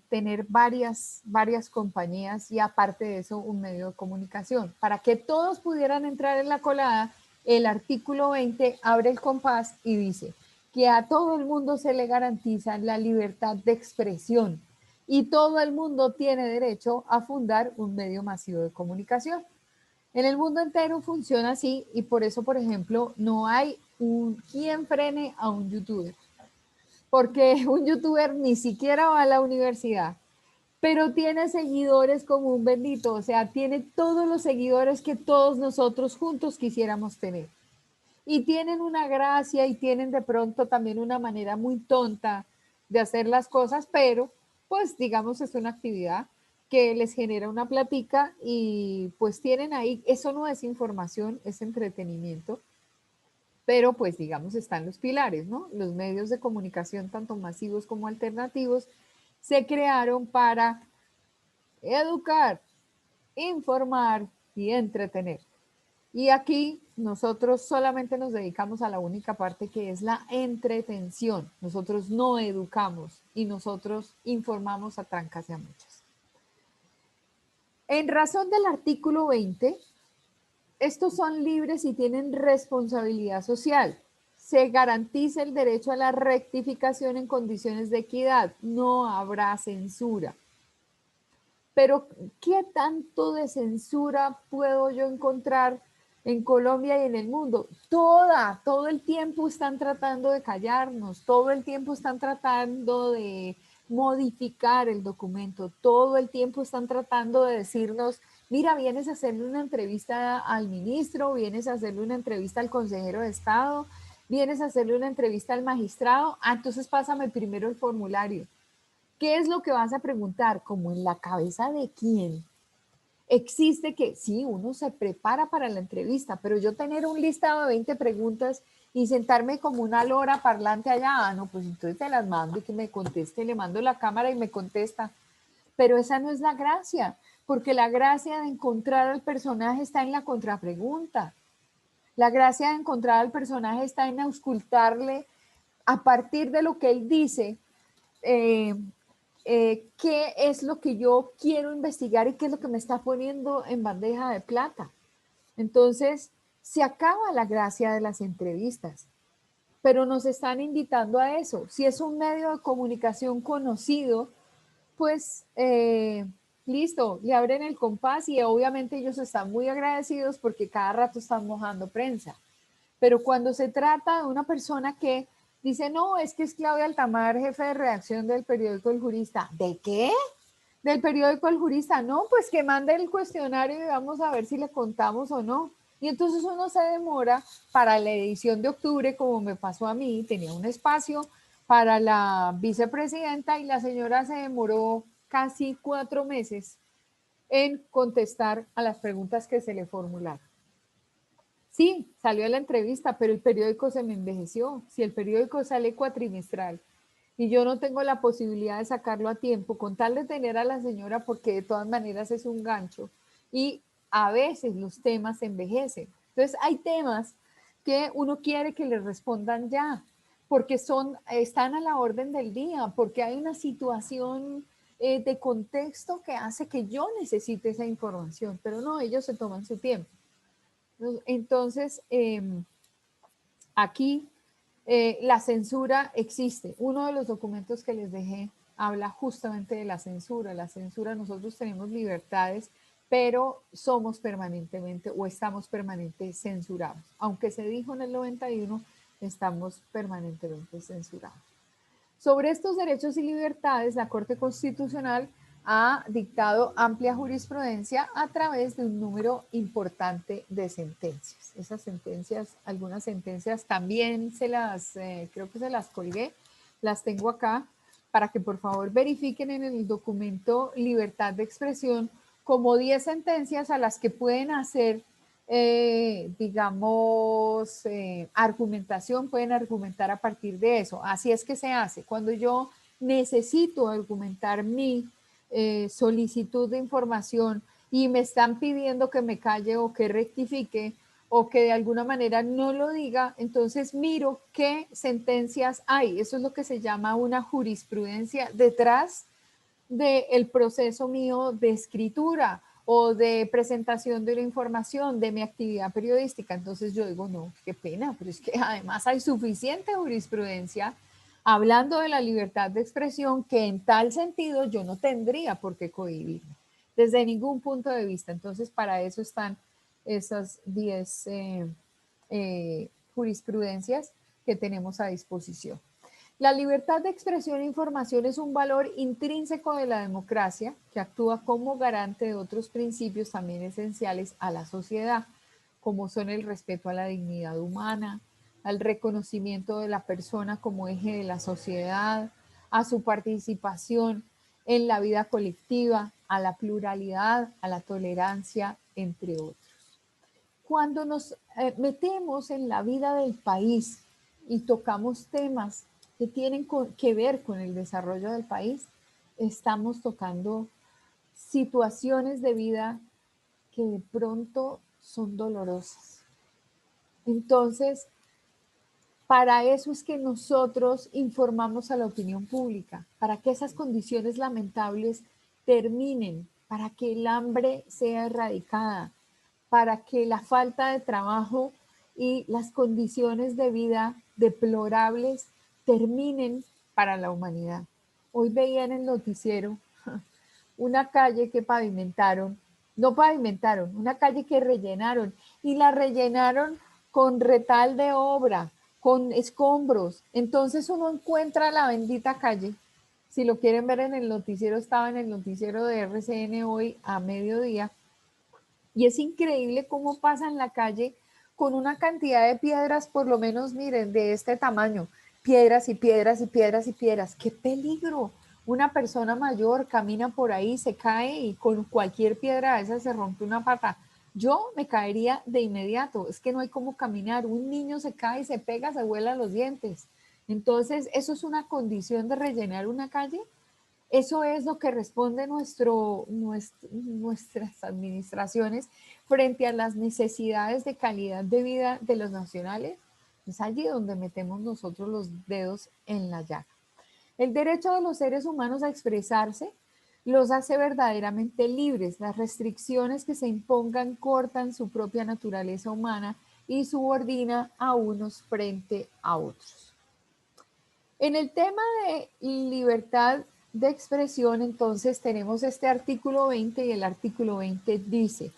tener varias compañías y aparte de eso un medio de comunicación. Para que todos pudieran entrar en la colada, el artículo 20 abre el compás y dice que a todo el mundo se le garantiza la libertad de expresión y todo el mundo tiene derecho a fundar un medio masivo de comunicación. En el mundo entero funciona así y por eso, por ejemplo, no hay quien frene a un youtuber, porque un youtuber ni siquiera va a la universidad, pero tiene seguidores como un bendito, o sea, tiene todos los seguidores que todos nosotros juntos quisiéramos tener. Y tienen una gracia y tienen de pronto también una manera muy tonta de hacer las cosas, pero pues digamos es una actividad que les genera una platica y pues tienen ahí, eso no es información, es entretenimiento, pero pues digamos están los pilares, ¿no? Los medios de comunicación, tanto masivos como alternativos, se crearon para educar, informar y entretener. Y aquí nosotros solamente nos dedicamos a la única parte que es la entretención. Nosotros no educamos y nosotros informamos a trancas y a muchas. En razón del artículo 20, estos son libres y tienen responsabilidad social. Se garantiza el derecho a la rectificación en condiciones de equidad. No habrá censura. Pero, ¿qué tanto de censura puedo yo encontrar en Colombia y en el mundo? Todo el tiempo están tratando de callarnos, todo el tiempo están tratando de modificar el documento, todo el tiempo están tratando de decirnos, mira, vienes a hacerle una entrevista al ministro, vienes a hacerle una entrevista al consejero de Estado, vienes a hacerle una entrevista al magistrado, entonces pásame primero el formulario. ¿Qué es lo que vas a preguntar? ¿Como en la cabeza de quién? Existe que sí, uno se prepara para la entrevista, pero yo tener un listado de 20 preguntas y sentarme como una lora parlante allá, no, pues entonces te las mando y que me conteste, le mando la cámara y me contesta. Pero esa no es la gracia, porque la gracia de encontrar al personaje está en la contrapregunta. La gracia de encontrar al personaje está en auscultarle a partir de lo que él dice, qué es lo que yo quiero investigar y qué es lo que me está poniendo en bandeja de plata. Entonces, se acaba la gracia de las entrevistas, pero nos están invitando a eso. Si es un medio de comunicación conocido, pues listo, le abren el compás y obviamente ellos están muy agradecidos porque cada rato están mojando prensa. Pero cuando se trata de una persona que dice, no, es que es Claudia Altamar, jefe de redacción del periódico El Jurista. ¿De qué? Del periódico El Jurista. No, pues que mande el cuestionario y vamos a ver si le contamos o no. Y entonces uno se demora para la edición de octubre, como me pasó a mí, tenía un espacio para la vicepresidenta y la señora se demoró casi 4 meses en contestar a las preguntas que se le formularon. Sí, salió a la entrevista, pero el periódico se me envejeció. Si el periódico sale cuatrimestral y yo no tengo la posibilidad de sacarlo a tiempo, con tal de tener a la señora, porque de todas maneras es un gancho, y a veces los temas se envejecen. Entonces hay temas que uno quiere que le respondan ya, porque están a la orden del día, porque hay una situación de contexto que hace que yo necesite esa información, pero no, ellos se toman su tiempo. Entonces, aquí la censura existe. Uno de los documentos que les dejé habla justamente de la censura. La censura, nosotros tenemos libertades, pero somos permanentemente o estamos permanentemente censurados. Aunque se dijo en el 91, estamos permanentemente censurados. Sobre estos derechos y libertades, la Corte Constitucional ha dictado amplia jurisprudencia a través de un número importante de sentencias. Esas sentencias, algunas sentencias también creo que se las colgué, las tengo acá para que por favor verifiquen en el documento Libertad de Expresión como 10 sentencias a las que pueden hacer digamos, argumentación, pueden argumentar a partir de eso. Así es que se hace. Cuando yo necesito argumentar mi solicitud de información y me están pidiendo que me calle o que rectifique o que de alguna manera no lo diga, entonces miro qué sentencias hay. Eso es lo que se llama una jurisprudencia detrás del proceso mío de escritura o de presentación de la información de mi actividad periodística. Entonces yo digo, no, qué pena, pero es que además hay suficiente jurisprudencia hablando de la libertad de expresión que en tal sentido yo no tendría por qué cohibirme desde ningún punto de vista. Entonces para eso están esas 10 jurisprudencias que tenemos a disposición. La libertad de expresión e información es un valor intrínseco de la democracia que actúa como garante de otros principios también esenciales a la sociedad, como son el respeto a la dignidad humana, al reconocimiento de la persona como eje de la sociedad, a su participación en la vida colectiva, a la pluralidad, a la tolerancia, entre otros. Cuando nos metemos en la vida del país y tocamos temas que tienen que ver con el desarrollo del país, estamos tocando situaciones de vida que de pronto son dolorosas. Entonces, para eso es que nosotros informamos a la opinión pública, para que esas condiciones lamentables terminen, para que el hambre sea erradicada, para que la falta de trabajo y las condiciones de vida deplorables terminen para la humanidad. Hoy veía en el noticiero una calle que pavimentaron, no pavimentaron, una calle que rellenaron y la rellenaron con retal de obra, con escombros. Entonces uno encuentra la bendita calle. Si lo quieren ver en el noticiero, estaba en el noticiero de RCN hoy a mediodía. Y es increíble cómo pasan la calle con una cantidad de piedras, por lo menos, miren, de este tamaño. Piedras y piedras y piedras y piedras. ¡Qué peligro! Una persona mayor camina por ahí, se cae y con cualquier piedra de esa se rompe una pata. Yo me caería de inmediato. Es que no hay cómo caminar. Un niño se cae, se pega, se vuela los dientes. Entonces, ¿eso es una condición de rellenar una calle? Eso es lo que responde nuestras administraciones frente a las necesidades de calidad de vida de los nacionales. Es allí donde metemos nosotros los dedos en la llaga. El derecho de los seres humanos a expresarse los hace verdaderamente libres. Las restricciones que se impongan cortan su propia naturaleza humana y subordina a unos frente a otros. En el tema de libertad de expresión, entonces tenemos este artículo 20 y el artículo 20 dice,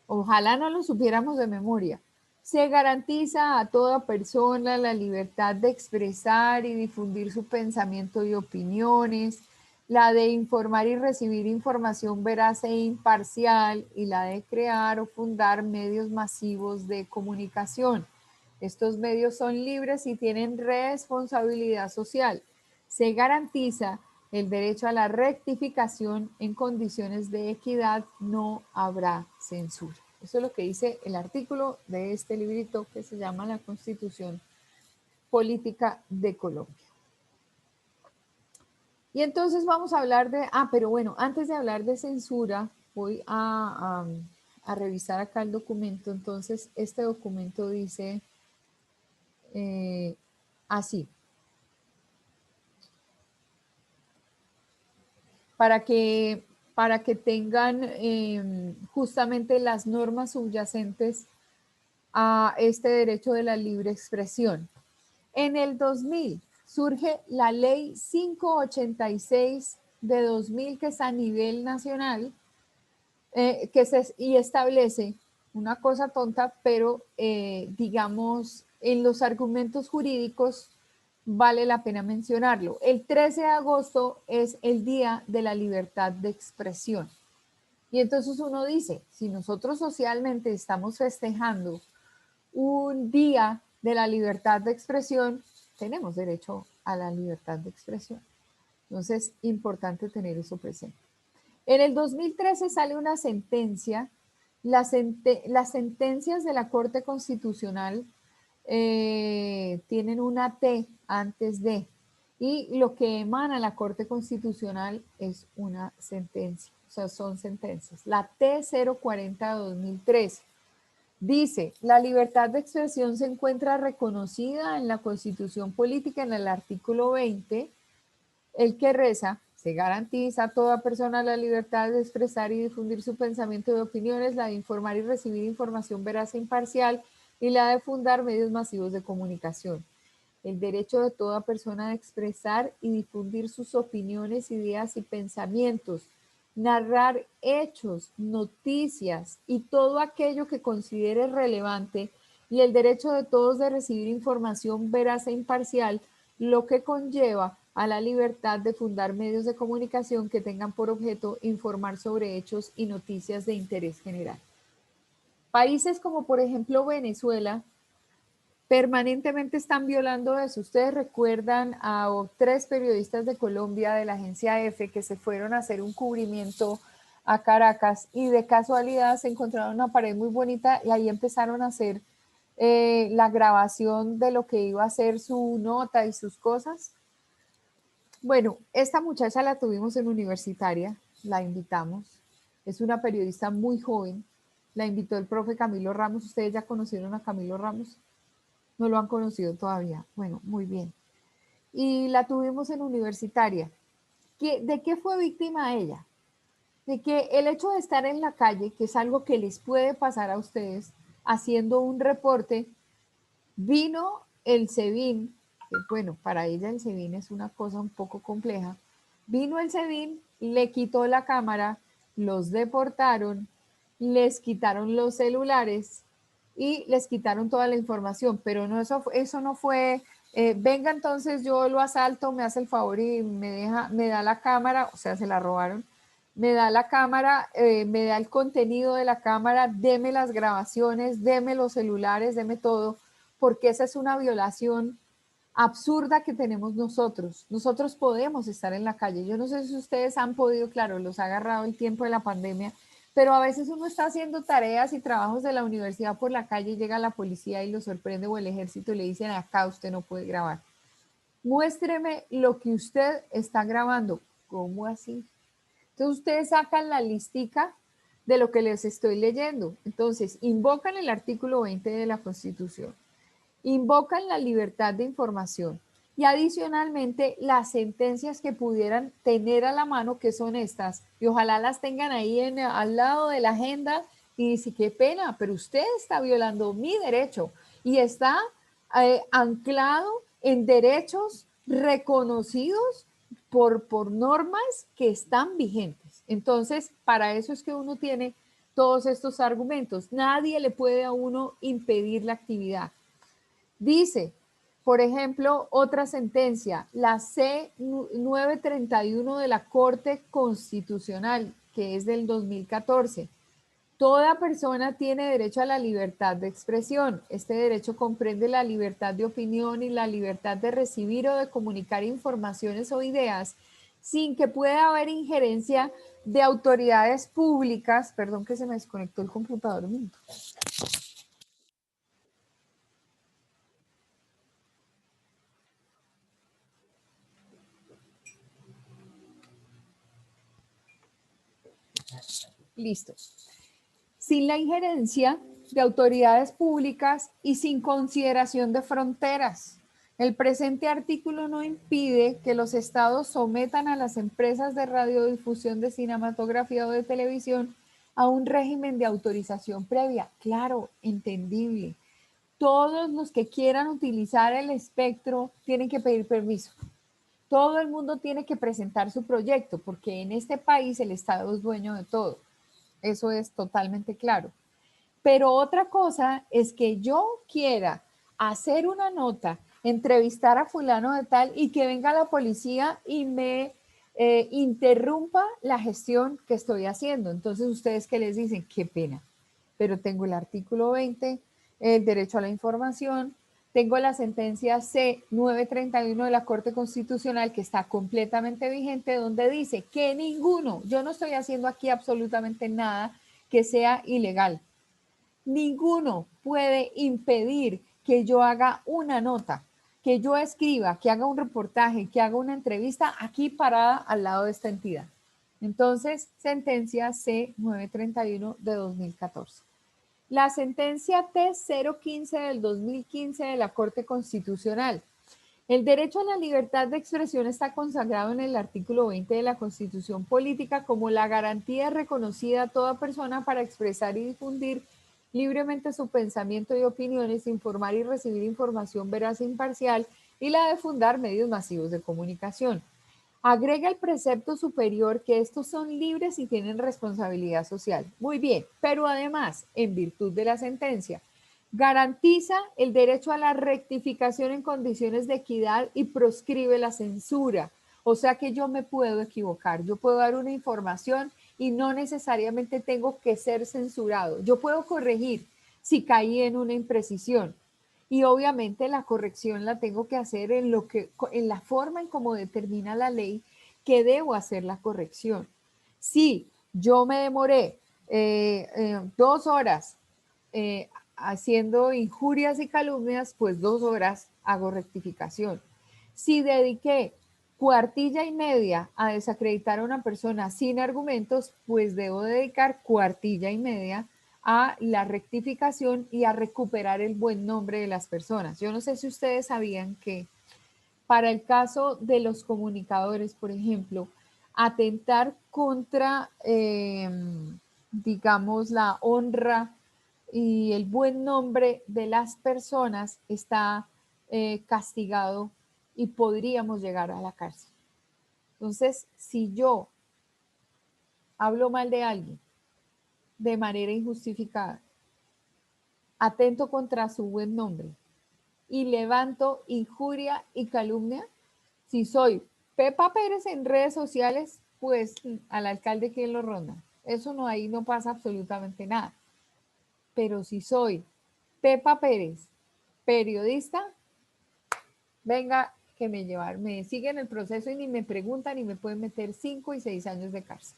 ojalá no lo supiéramos de memoria, se garantiza a toda persona la libertad de expresar y difundir su pensamiento y opiniones, la de informar y recibir información veraz e imparcial y la de crear o fundar medios masivos de comunicación. Estos medios son libres y tienen responsabilidad social. Se garantiza el derecho a la rectificación en condiciones de equidad, no habrá censura. Eso es lo que dice el artículo de este librito que se llama La Constitución Política de Colombia. Y entonces vamos a hablar de, pero bueno, antes de hablar de censura, voy a revisar acá el documento. Entonces, este documento dice así. Para que tengan justamente las normas subyacentes a este derecho de la libre expresión. En el 2000 surge la ley 586 de 2000, que es a nivel nacional, y establece una cosa tonta, pero digamos, en los argumentos jurídicos vale la pena mencionarlo. El 13 de agosto es el Día de la Libertad de Expresión. Y entonces uno dice, si nosotros socialmente estamos festejando un día de la libertad de expresión, tenemos derecho a la libertad de expresión. Entonces, importante tener eso presente. En el 2013 sale una sentencia. Las sentencias de la Corte Constitucional tienen una T antes de, y lo que emana la Corte Constitucional es una sentencia, o sea, son sentencias. La T040 de 2013 dice, la libertad de expresión se encuentra reconocida en la Constitución Política en el artículo 20, el que reza, se garantiza a toda persona la libertad de expresar y difundir su pensamiento y opiniones, la de informar y recibir información veraz e imparcial y la de fundar medios masivos de comunicación. El derecho de toda persona a expresar y difundir sus opiniones, ideas y pensamientos, narrar hechos, noticias y todo aquello que considere relevante, y el derecho de todos de recibir información veraz e imparcial, lo que conlleva a la libertad de fundar medios de comunicación que tengan por objeto informar sobre hechos y noticias de interés general. Países como por ejemplo Venezuela permanentemente están violando eso. Ustedes recuerdan a 3 periodistas de Colombia de la agencia EFE que se fueron a hacer un cubrimiento a Caracas y de casualidad se encontraron una pared muy bonita y ahí empezaron a hacer la grabación de lo que iba a ser su nota y sus cosas. Bueno, esta muchacha la tuvimos en Universitaria, la invitamos. Es una periodista muy joven. La invitó el profe Camilo Ramos. ¿Ustedes ya conocieron a Camilo Ramos? No lo han conocido todavía. Bueno, muy bien. Y la tuvimos en Universitaria. ¿De qué fue víctima ella? De que el hecho de estar en la calle, que es algo que les puede pasar a ustedes, haciendo un reporte, vino el SEBIN, que bueno, para ella el SEBIN es una cosa un poco compleja, vino el SEBIN, le quitó la cámara, los deportaron, les quitaron los celulares y les quitaron toda la información, pero no, eso no fue, venga entonces yo lo asalto, me hace el favor y me da la cámara, o sea, se la robaron, me da la cámara, me da el contenido de la cámara, deme las grabaciones, deme los celulares, deme todo, porque esa es una violación absurda que tenemos nosotros. Nosotros podemos estar en la calle. Yo no sé si ustedes han podido, claro, los ha agarrado el tiempo de la pandemia, pero a veces uno está haciendo tareas y trabajos de la universidad por la calle, llega la policía y lo sorprende, o el ejército, y le dicen, acá usted no puede grabar. Muéstreme lo que usted está grabando. ¿Cómo así? Entonces ustedes sacan la listica de lo que les estoy leyendo. Entonces, invocan el artículo 20 de la Constitución. invocan la libertad de información y adicionalmente las sentencias que pudieran tener a la mano, que son estas, y ojalá las tengan ahí al lado de la agenda y dice, qué pena, pero usted está violando mi derecho y está anclado en derechos reconocidos por normas que están vigentes. Entonces, para eso es que uno tiene todos estos argumentos. Nadie le puede a uno impedir la actividad. Dice, por ejemplo, otra sentencia, la C931 de la Corte Constitucional, que es del 2014. Toda persona tiene derecho a la libertad de expresión. Este derecho comprende la libertad de opinión y la libertad de recibir o de comunicar informaciones o ideas sin que pueda haber injerencia de autoridades públicas. Perdón que se me desconectó el computador un minuto. Listo. Sin la injerencia de autoridades públicas y sin consideración de fronteras. El presente artículo no impide que los estados sometan a las empresas de radiodifusión, de cinematografía o de televisión a un régimen de autorización previa. Claro, entendible. Todos los que quieran utilizar el espectro tienen que pedir permiso. Todo el mundo tiene que presentar su proyecto porque en este país el Estado es dueño de todo. Eso es totalmente claro. Pero otra cosa es que yo quiera hacer una nota, entrevistar a fulano de tal y que venga la policía y me interrumpa la gestión que estoy haciendo. Entonces, ustedes que les dicen, qué pena, pero tengo el artículo 20, el derecho a la información, tengo la sentencia C931 de la Corte Constitucional que está completamente vigente, donde dice que ninguno, yo no estoy haciendo aquí absolutamente nada que sea ilegal. Ninguno puede impedir que yo haga una nota, que yo escriba, que haga un reportaje, que haga una entrevista aquí parada al lado de esta entidad. Entonces, sentencia C931 de 2014. La sentencia T015 del 2015 de la Corte Constitucional. El derecho a la libertad de expresión está consagrado en el artículo 20 de la Constitución Política como la garantía reconocida a toda persona para expresar y difundir libremente su pensamiento y opiniones, informar y recibir información veraz e imparcial y la de fundar medios masivos de comunicación. Agrega el precepto superior que estos son libres y tienen responsabilidad social. Muy bien, pero además, en virtud de la sentencia, garantiza el derecho a la rectificación en condiciones de equidad y proscribe la censura. O sea que yo me puedo equivocar, yo puedo dar una información y no necesariamente tengo que ser censurado. Yo puedo corregir si caí en una imprecisión. Y obviamente la corrección la tengo que hacer en la forma en cómo determina la ley que debo hacer la corrección. Si yo me demoré 2 horas haciendo injurias y calumnias, pues 2 horas hago rectificación. Si dediqué cuartilla y media a desacreditar a una persona sin argumentos, pues debo dedicar cuartilla y media a la rectificación y a recuperar el buen nombre de las personas. Yo no sé si ustedes sabían que para el caso de los comunicadores, por ejemplo, atentar contra, digamos, la honra y el buen nombre de las personas está castigado y podríamos llegar a la cárcel. Entonces, si yo hablo mal de alguien de manera injustificada, atento contra su buen nombre y levanto injuria y calumnia, si soy Pepa Pérez en redes sociales, pues al alcalde quien lo ronda. Eso no, ahí no pasa absolutamente nada. Pero si soy Pepa Pérez, periodista, venga que me siguen el proceso y ni me preguntan y me pueden meter 5 y 6 años de cárcel.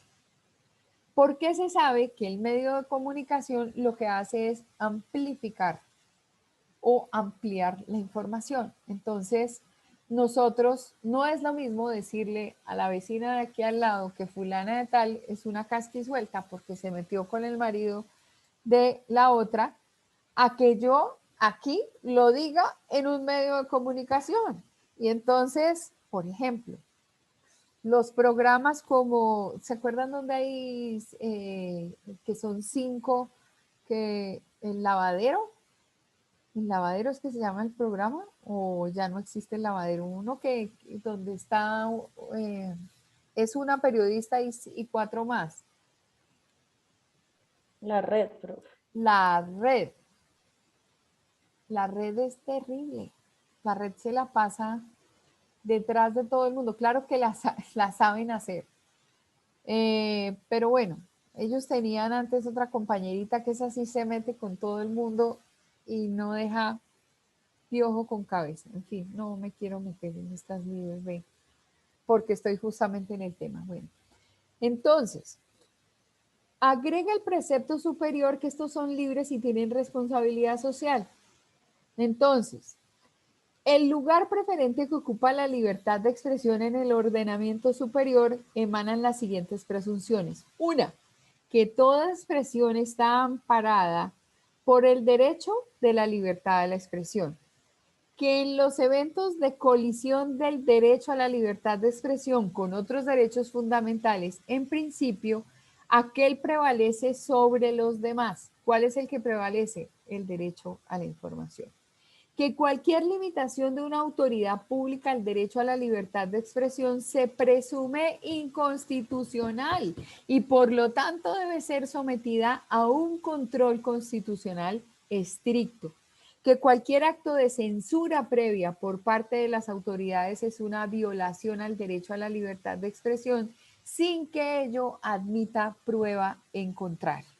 Porque se sabe que el medio de comunicación lo que hace es amplificar o ampliar la información. Entonces, nosotros no es lo mismo decirle a la vecina de aquí al lado que fulana de tal es una casquisuelta porque se metió con el marido de la otra, a que yo aquí lo diga en un medio de comunicación. Y entonces, por ejemplo, los programas como, ¿se acuerdan donde hay que son 5, que el lavadero? ¿El lavadero es que se llama el programa? ¿O ya no existe el lavadero? Uno que donde está, eh, es una periodista y 4 más. La red, profe. La red. La red es terrible. La red se la pasa detrás de todo el mundo. Claro que la saben hacer. Pero bueno, ellos tenían antes otra compañerita que es así, se mete con todo el mundo y no deja piojo con cabeza. En fin, no me quiero meter en estas líneas porque estoy justamente en el tema. Bueno, entonces, agrega el precepto superior que estos son libres y tienen responsabilidad social. Entonces, el lugar preferente que ocupa la libertad de expresión en el ordenamiento superior emanan las siguientes presunciones. Una, que toda expresión está amparada por el derecho de la libertad de la expresión. Que en los eventos de colisión del derecho a la libertad de expresión con otros derechos fundamentales, en principio, aquel prevalece sobre los demás. ¿Cuál es el que prevalece? El derecho a la información. Que cualquier limitación de una autoridad pública al derecho a la libertad de expresión se presume inconstitucional y por lo tanto debe ser sometida a un control constitucional estricto. Que cualquier acto de censura previa por parte de las autoridades es una violación al derecho a la libertad de expresión sin que ello admita prueba en contrario.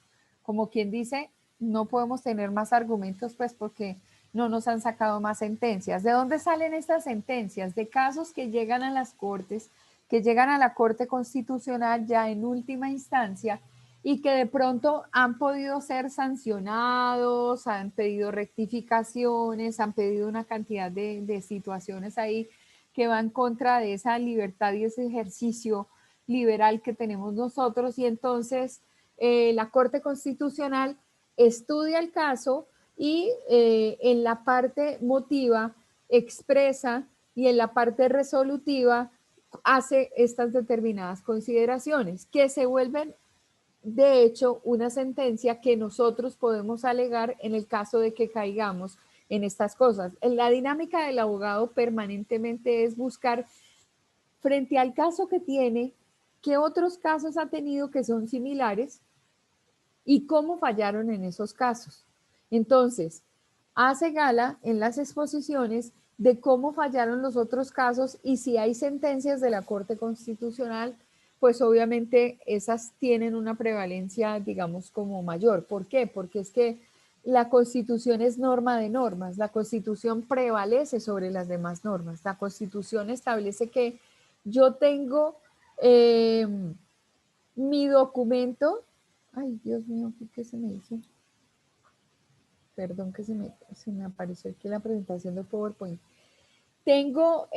Como quien dice, no podemos tener más argumentos, pues porque no nos han sacado más sentencias. ¿De dónde salen estas sentencias? De casos que llegan a las cortes, que llegan a la Corte Constitucional ya en última instancia y que de pronto han podido ser sancionados, han pedido rectificaciones, han pedido una cantidad de situaciones ahí que van contra de esa libertad y ese ejercicio liberal que tenemos nosotros. Y entonces la Corte Constitucional estudia el caso y en la parte motiva expresa y en la parte resolutiva hace estas determinadas consideraciones que se vuelven de hecho una sentencia que nosotros podemos alegar en el caso de que caigamos en estas cosas. La dinámica del abogado permanentemente es buscar frente al caso que tiene, qué otros casos ha tenido que son similares y cómo fallaron en esos casos. Entonces, hace gala en las exposiciones de cómo fallaron los otros casos y si hay sentencias de la Corte Constitucional, pues obviamente esas tienen una prevalencia, digamos, como mayor. ¿Por qué? Porque es que la Constitución es norma de normas, la Constitución prevalece sobre las demás normas. La Constitución establece que yo tengo mi documento. Ay, Dios mío, ¿qué se me hizo? Perdón que se me apareció aquí la presentación de PowerPoint. Tengo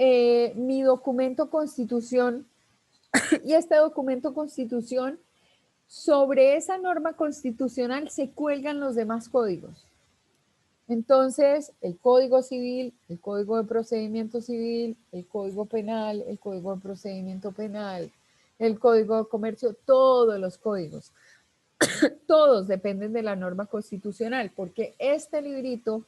mi documento constitución y este documento constitución, sobre esa norma constitucional se cuelgan los demás códigos. Entonces, el Código Civil, el Código de Procedimiento Civil, el Código Penal, el Código de Procedimiento Penal, el Código de Comercio, todos los códigos. Todos dependen de la norma constitucional, porque este librito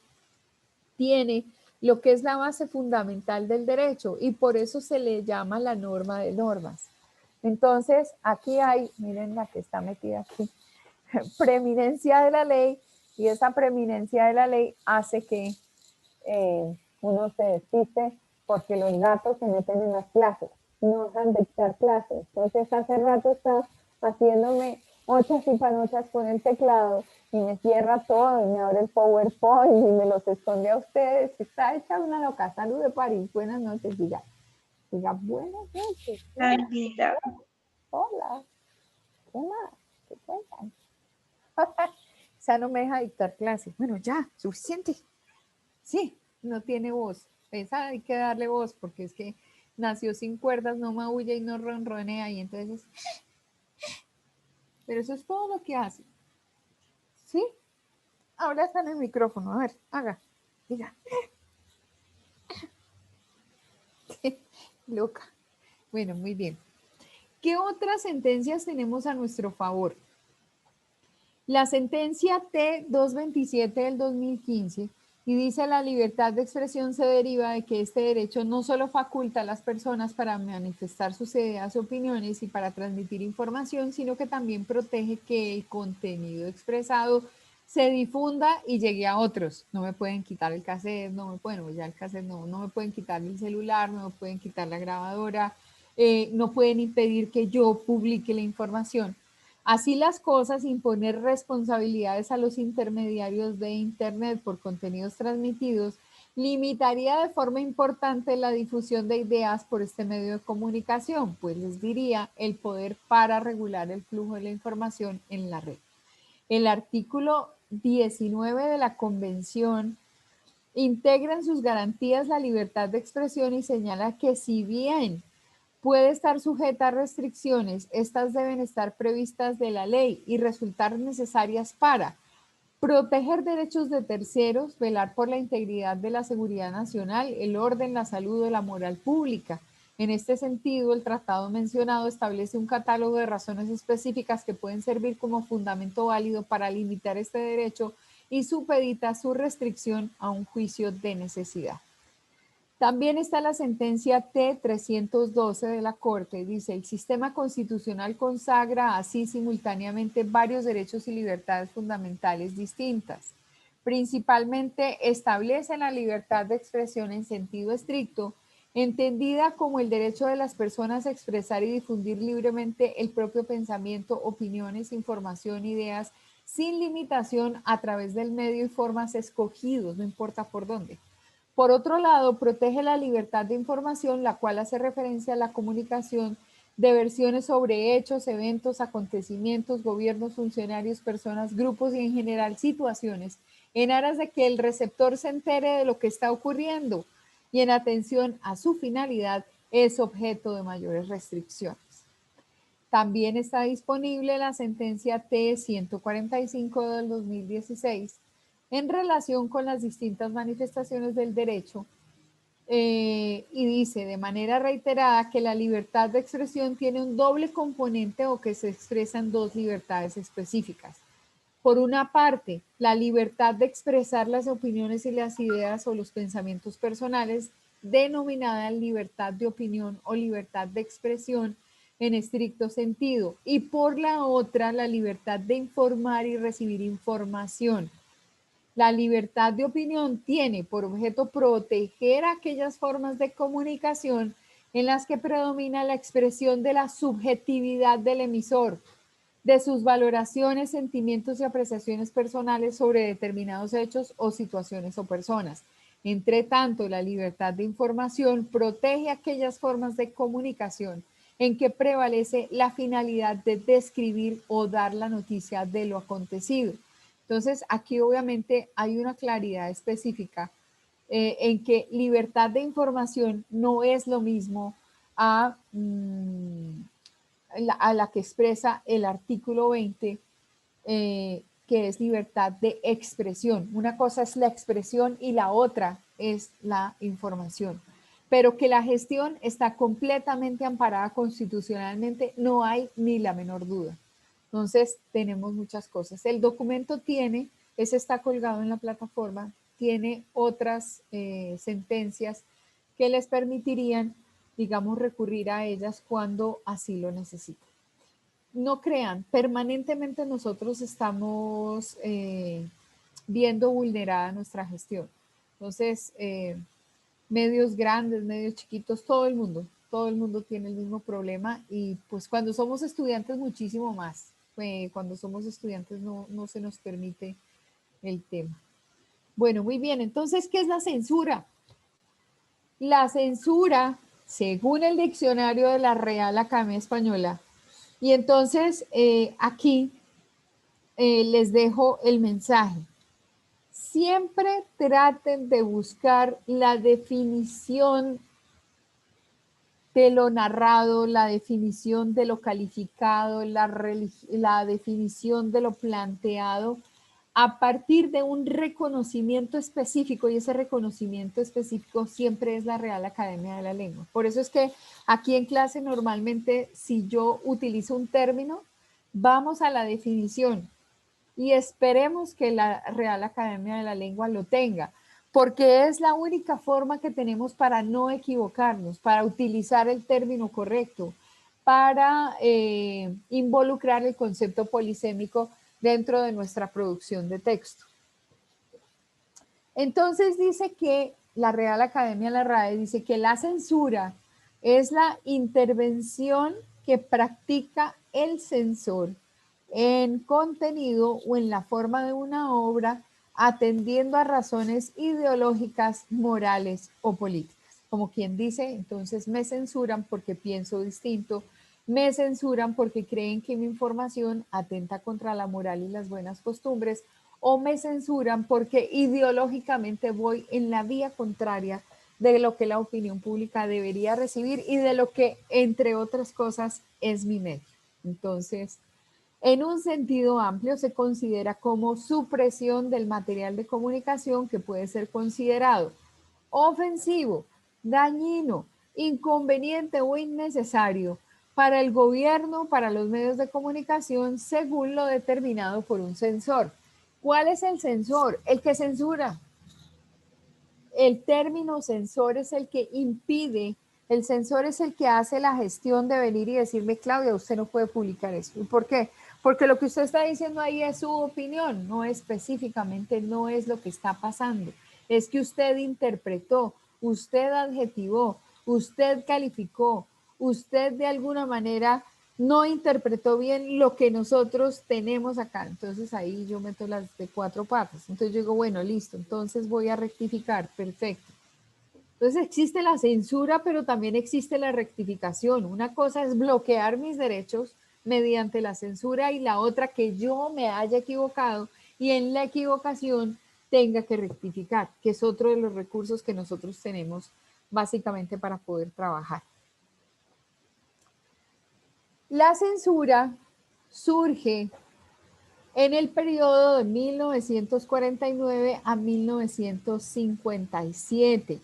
tiene lo que es la base fundamental del derecho y por eso se le llama la norma de normas. Entonces, aquí hay, miren la que está metida aquí, preeminencia de la ley, y esa preeminencia de la ley hace que uno se despiste porque los gatos se meten en las clases, no dejan de dictar clases. Entonces, hace rato está haciéndome ochas y panochas con el teclado y me cierra todo y me abre el PowerPoint y me los esconde a ustedes. Está hecha una loca. Salud de París. Buenas noches, diga. Diga, buenas noches. Linda. Hola. ¿Qué más? ¿Qué cuentan? Esa no me deja dictar clases. Bueno, ya, suficiente. Sí, no tiene voz. Esa hay que darle voz porque es que nació sin cuerdas, no maulla y no ronronea y entonces... Pero eso es todo lo que hace. ¿Sí? Ahora está en el micrófono. A ver, haga. Diga, loca. Bueno, muy bien. ¿Qué otras sentencias tenemos a nuestro favor? La sentencia T-227 del 2015 y dice la libertad de expresión se deriva de que este derecho no solo faculta a las personas para manifestar sus ideas o opiniones y para transmitir información, sino que también protege que el contenido expresado se difunda y llegue a otros. No me pueden quitar el cassette, no me pueden, ya el cassette no me pueden quitar el celular, no me pueden quitar la grabadora, no pueden impedir que yo publique la información. Así las cosas, imponer responsabilidades a los intermediarios de Internet por contenidos transmitidos limitaría de forma importante la difusión de ideas por este medio de comunicación, pues les diría el poder para regular el flujo de la información en la red. El artículo 19 de la Convención integra en sus garantías la libertad de expresión y señala que si bien puede estar sujeta a restricciones, estas deben estar previstas de la ley y resultar necesarias para proteger derechos de terceros, velar por la integridad de la seguridad nacional, el orden, la salud o la moral pública. En este sentido, el tratado mencionado establece un catálogo de razones específicas que pueden servir como fundamento válido para limitar este derecho y supedita su restricción a un juicio de necesidad. También está la sentencia T-312 de la Corte. Dice, el sistema constitucional consagra así simultáneamente varios derechos y libertades fundamentales distintas. Principalmente establece la libertad de expresión en sentido estricto, entendida como el derecho de las personas a expresar y difundir libremente el propio pensamiento, opiniones, información, ideas, sin limitación a través del medio y formas escogidos, no importa por dónde. Por otro lado, protege la libertad de información, la cual hace referencia a la comunicación de versiones sobre hechos, eventos, acontecimientos, gobiernos, funcionarios, personas, grupos y en general situaciones, en aras de que el receptor se entere de lo que está ocurriendo y en atención a su finalidad es objeto de mayores restricciones. También está disponible la sentencia T-145 del 2016 en relación con las distintas manifestaciones del derecho y dice de manera reiterada que la libertad de expresión tiene un doble componente o que se expresan dos libertades específicas. Por una parte, la libertad de expresar las opiniones y las ideas o los pensamientos personales, denominada libertad de opinión o libertad de expresión en estricto sentido. Y por la otra, la libertad de informar y recibir información. La libertad de opinión tiene por objeto proteger aquellas formas de comunicación en las que predomina la expresión de la subjetividad del emisor, de sus valoraciones, sentimientos y apreciaciones personales sobre determinados hechos o situaciones o personas. Entre tanto, la libertad de información protege aquellas formas de comunicación en que prevalece la finalidad de describir o dar la noticia de lo acontecido. Entonces, aquí obviamente hay una claridad específica en que libertad de información no es lo mismo a la que expresa el artículo 20, que es libertad de expresión. Una cosa es la expresión y la otra es la información. Pero que la gestión está completamente amparada constitucionalmente, no hay ni la menor duda. Entonces, tenemos muchas cosas. El documento tiene, ese está colgado en la plataforma, tiene otras sentencias que les permitirían, digamos, recurrir a ellas cuando así lo necesiten. No crean, permanentemente nosotros estamos viendo vulnerada nuestra gestión. Entonces, medios grandes, medios chiquitos, todo el mundo tiene el mismo problema y pues cuando somos estudiantes muchísimo más. Cuando somos estudiantes no se nos permite el tema. Bueno, muy bien, entonces, ¿qué es la censura? La censura, según el diccionario de la Real Academia Española, y entonces aquí les dejo el mensaje. Siempre traten de buscar la definición de lo narrado, la definición de lo calificado, la definición de lo planteado a partir de un reconocimiento específico, y ese reconocimiento específico siempre es la Real Academia de la Lengua. Por eso es que aquí en clase normalmente, si yo utilizo un término, vamos a la definición y esperemos que la Real Academia de la Lengua lo tenga, porque es la única forma que tenemos para no equivocarnos, para utilizar el término correcto, para involucrar el concepto polisémico dentro de nuestra producción de texto. Entonces dice que la Real Academia de la RAE dice que la censura es la intervención que practica el censor en contenido o en la forma de una obra atendiendo a razones ideológicas, morales o políticas. Como quien dice, entonces me censuran porque pienso distinto, me censuran porque creen que mi información atenta contra la moral y las buenas costumbres, o me censuran porque ideológicamente voy en la vía contraria de lo que la opinión pública debería recibir y de lo que, entre otras cosas, es mi medio. Entonces, en un sentido amplio, se considera como supresión del material de comunicación que puede ser considerado ofensivo, dañino, inconveniente o innecesario para el gobierno, para los medios de comunicación, según lo determinado por un censor. ¿Cuál es el censor? El que censura. El término censor es el que impide, el censor es el que hace la gestión de venir y decirme, Claudia, usted no puede publicar eso. ¿Y por qué? Porque lo que usted está diciendo ahí es su opinión, no específicamente, no es lo que está pasando. Es que usted interpretó, usted adjetivó, usted calificó, usted de alguna manera no interpretó bien lo que nosotros tenemos acá. Entonces ahí yo meto las de 4 patas. Entonces yo digo, bueno, listo, entonces voy a rectificar, perfecto. Entonces existe la censura, pero también existe la rectificación. Una cosa es bloquear mis derechos mediante la censura y la otra que yo me haya equivocado y en la equivocación tenga que rectificar, que es otro de los recursos que nosotros tenemos básicamente para poder trabajar. La censura surge en el periodo de 1949 a 1957,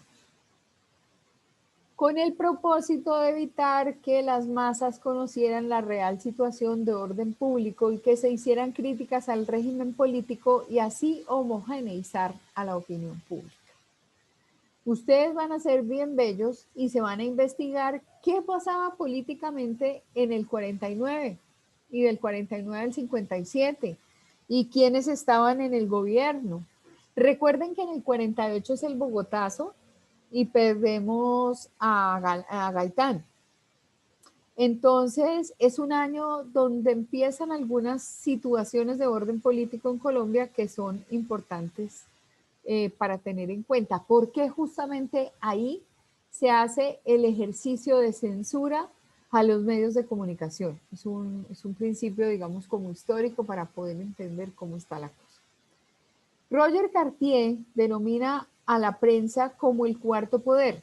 con el propósito de evitar que las masas conocieran la real situación de orden público y que se hicieran críticas al régimen político y así homogeneizar a la opinión pública. Ustedes van a ser bien bellos y se van a investigar qué pasaba políticamente en el 49 y del 49 al 57 y quiénes estaban en el gobierno. Recuerden que en el 48 es el Bogotazo y perdemos a Gaitán. Entonces es un año donde empiezan algunas situaciones de orden político en Colombia que son importantes para tener en cuenta, porque justamente ahí se hace el ejercicio de censura a los medios de comunicación. Es un principio, digamos, como histórico para poder entender cómo está la cosa. Roger Cartier denomina a la prensa como el cuarto poder.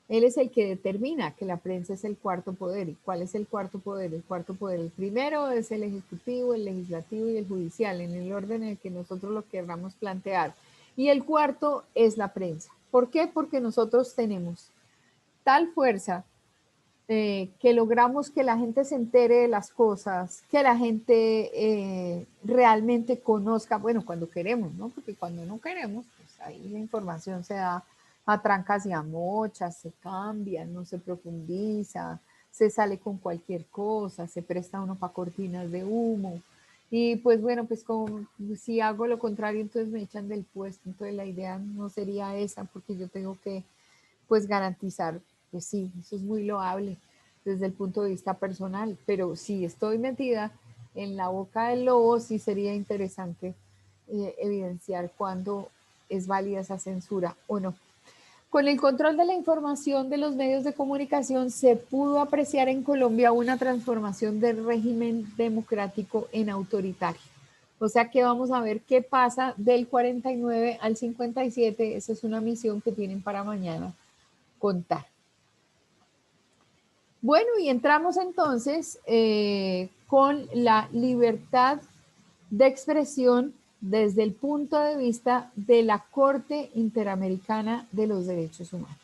Él es el que determina que la prensa es el cuarto poder. ¿Y cuál es el cuarto poder? El cuarto poder, el primero es el ejecutivo, el legislativo y el judicial, en el orden en el que nosotros lo queramos plantear. Y el cuarto es la prensa. ¿Por qué? Porque nosotros tenemos tal fuerza que logramos que la gente se entere de las cosas, que la gente realmente conozca, bueno, cuando queremos, ¿no? Porque cuando no queremos, pues ahí la información se da a trancas y a mochas, se cambia, no se profundiza, se sale con cualquier cosa, se presta uno para cortinas de humo. Y pues bueno, pues como si hago lo contrario, entonces me echan del puesto. Entonces la idea no sería esa, porque yo tengo que pues garantizar, pues sí, eso es muy loable desde el punto de vista personal, pero si estoy metida en la boca del lobo, sí sería interesante evidenciar cuándo es válida esa censura o no. Con el control de la información de los medios de comunicación se pudo apreciar en Colombia una transformación del régimen democrático en autoritario. O sea que vamos a ver qué pasa del 49 al 57. Esa es una misión que tienen para mañana contar. Bueno, y entramos entonces con la libertad de expresión desde el punto de vista de la Corte Interamericana de los Derechos Humanos.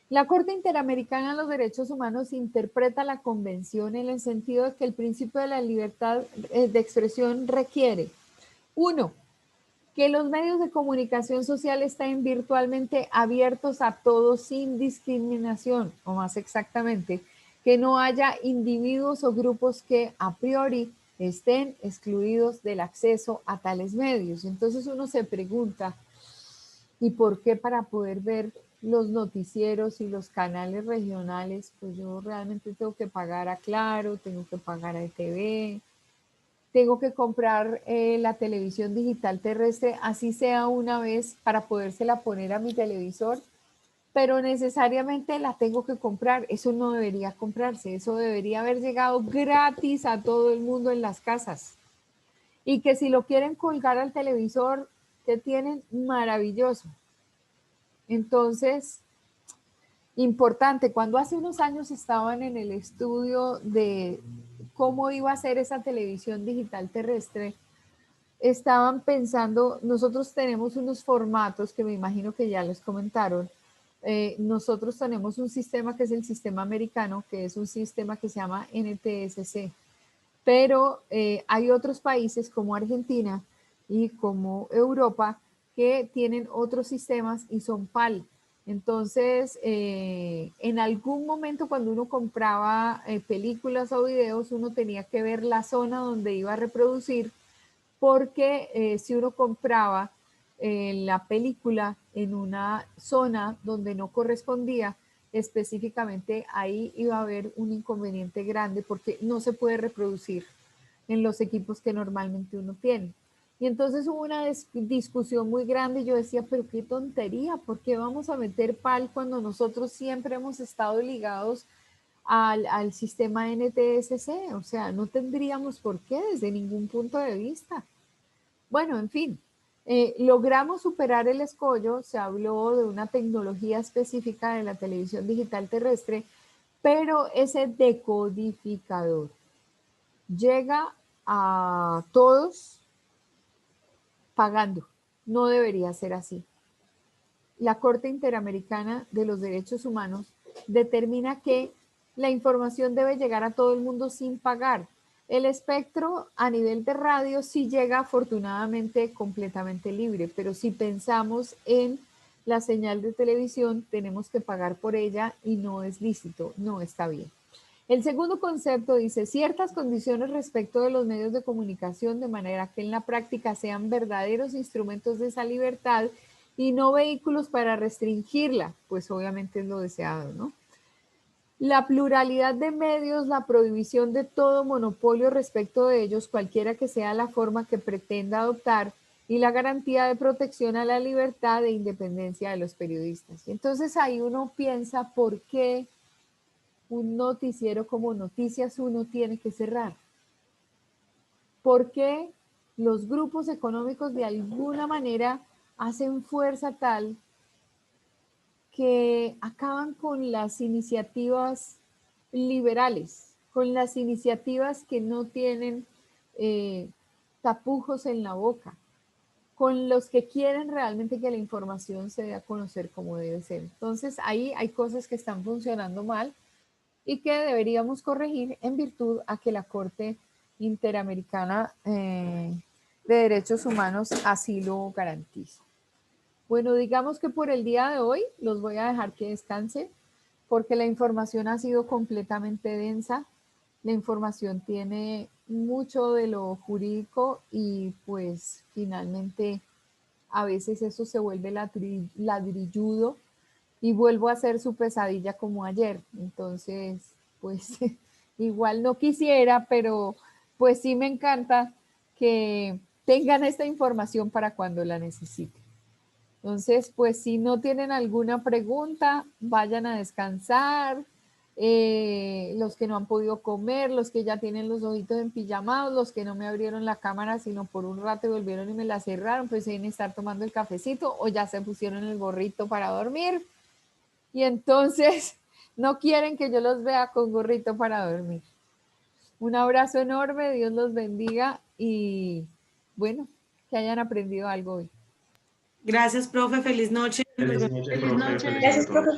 La Corte Interamericana de los Derechos Humanos interpreta la convención en el sentido de que el principio de la libertad de expresión requiere, uno, que los medios de comunicación social estén virtualmente abiertos a todos sin discriminación, o más exactamente, que no haya individuos o grupos que a priori estén excluidos del acceso a tales medios. Entonces uno se pregunta, ¿y por qué para poder ver los noticieros y los canales regionales, pues yo realmente tengo que pagar a Claro, tengo que pagar a ETV, tengo que comprar la televisión digital terrestre, así sea una vez para podérsela poner a mi televisor, pero necesariamente la tengo que comprar? Eso no debería comprarse, eso debería haber llegado gratis a todo el mundo en las casas. Y que si lo quieren colgar al televisor, que tienen maravilloso. Entonces, importante, cuando hace unos años estaban en el estudio de cómo iba a ser esa televisión digital terrestre, estaban pensando, nosotros tenemos unos formatos que me imagino que ya les comentaron. Nosotros tenemos un sistema que es el sistema americano, que es un sistema que se llama NTSC, pero hay otros países como Argentina y como Europa que tienen otros sistemas y son PAL. Entonces, en algún momento cuando uno compraba películas o videos, uno tenía que ver la zona donde iba a reproducir, porque si uno compraba la película en una zona donde no correspondía, específicamente ahí iba a haber un inconveniente grande porque no se puede reproducir en los equipos que normalmente uno tiene. Y entonces hubo una discusión muy grande y yo decía, pero qué tontería, ¿por qué vamos a meter PAL cuando nosotros siempre hemos estado ligados al sistema NTSC? O sea, no tendríamos por qué desde ningún punto de vista. Bueno, en fin, logramos superar el escollo, se habló de una tecnología específica de la televisión digital terrestre, pero ese decodificador llega a todos pagando. No debería ser así. La Corte Interamericana de los Derechos Humanos determina que la información debe llegar a todo el mundo sin pagar. El espectro a nivel de radio sí llega afortunadamente completamente libre, pero si pensamos en la señal de televisión, tenemos que pagar por ella y no es lícito, no está bien. El segundo concepto dice ciertas condiciones respecto de los medios de comunicación de manera que en la práctica sean verdaderos instrumentos de esa libertad y no vehículos para restringirla, pues obviamente es lo deseado, ¿no? La pluralidad de medios, la prohibición de todo monopolio respecto de ellos, cualquiera que sea la forma que pretenda adoptar, y la garantía de protección a la libertad e independencia de los periodistas. Entonces ahí uno piensa por qué un noticiero como Noticias Uno tiene que cerrar. ¿Por qué los grupos económicos de alguna manera hacen fuerza tal que acaban con las iniciativas liberales, con las iniciativas que no tienen tapujos en la boca, con los que quieren realmente que la información se dé a conocer como debe ser? Entonces ahí hay cosas que están funcionando mal y que deberíamos corregir en virtud a que la Corte Interamericana de Derechos Humanos así lo garantiza. Bueno, digamos que por el día de hoy los voy a dejar que descansen porque la información ha sido completamente densa. La información tiene mucho de lo jurídico y pues finalmente a veces eso se vuelve ladrilludo y vuelvo a hacer su pesadilla como ayer. Entonces, pues igual no quisiera, pero pues sí me encanta que tengan esta información para cuando la necesiten. Entonces, pues si no tienen alguna pregunta, vayan a descansar. Los que no han podido comer, los que ya tienen los ojitos empijamados, los que no me abrieron la cámara sino por un rato y volvieron y me la cerraron, pues deben estar tomando el cafecito o ya se pusieron el gorrito para dormir. Y entonces no quieren que yo los vea con gorrito para dormir. Un abrazo enorme, Dios los bendiga y bueno, que hayan aprendido algo hoy. Gracias, profe. Feliz noche. Feliz noche, profe. Feliz Gracias, noche a todos. profe.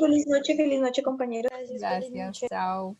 Feliz noche, compañeros. Gracias, chao.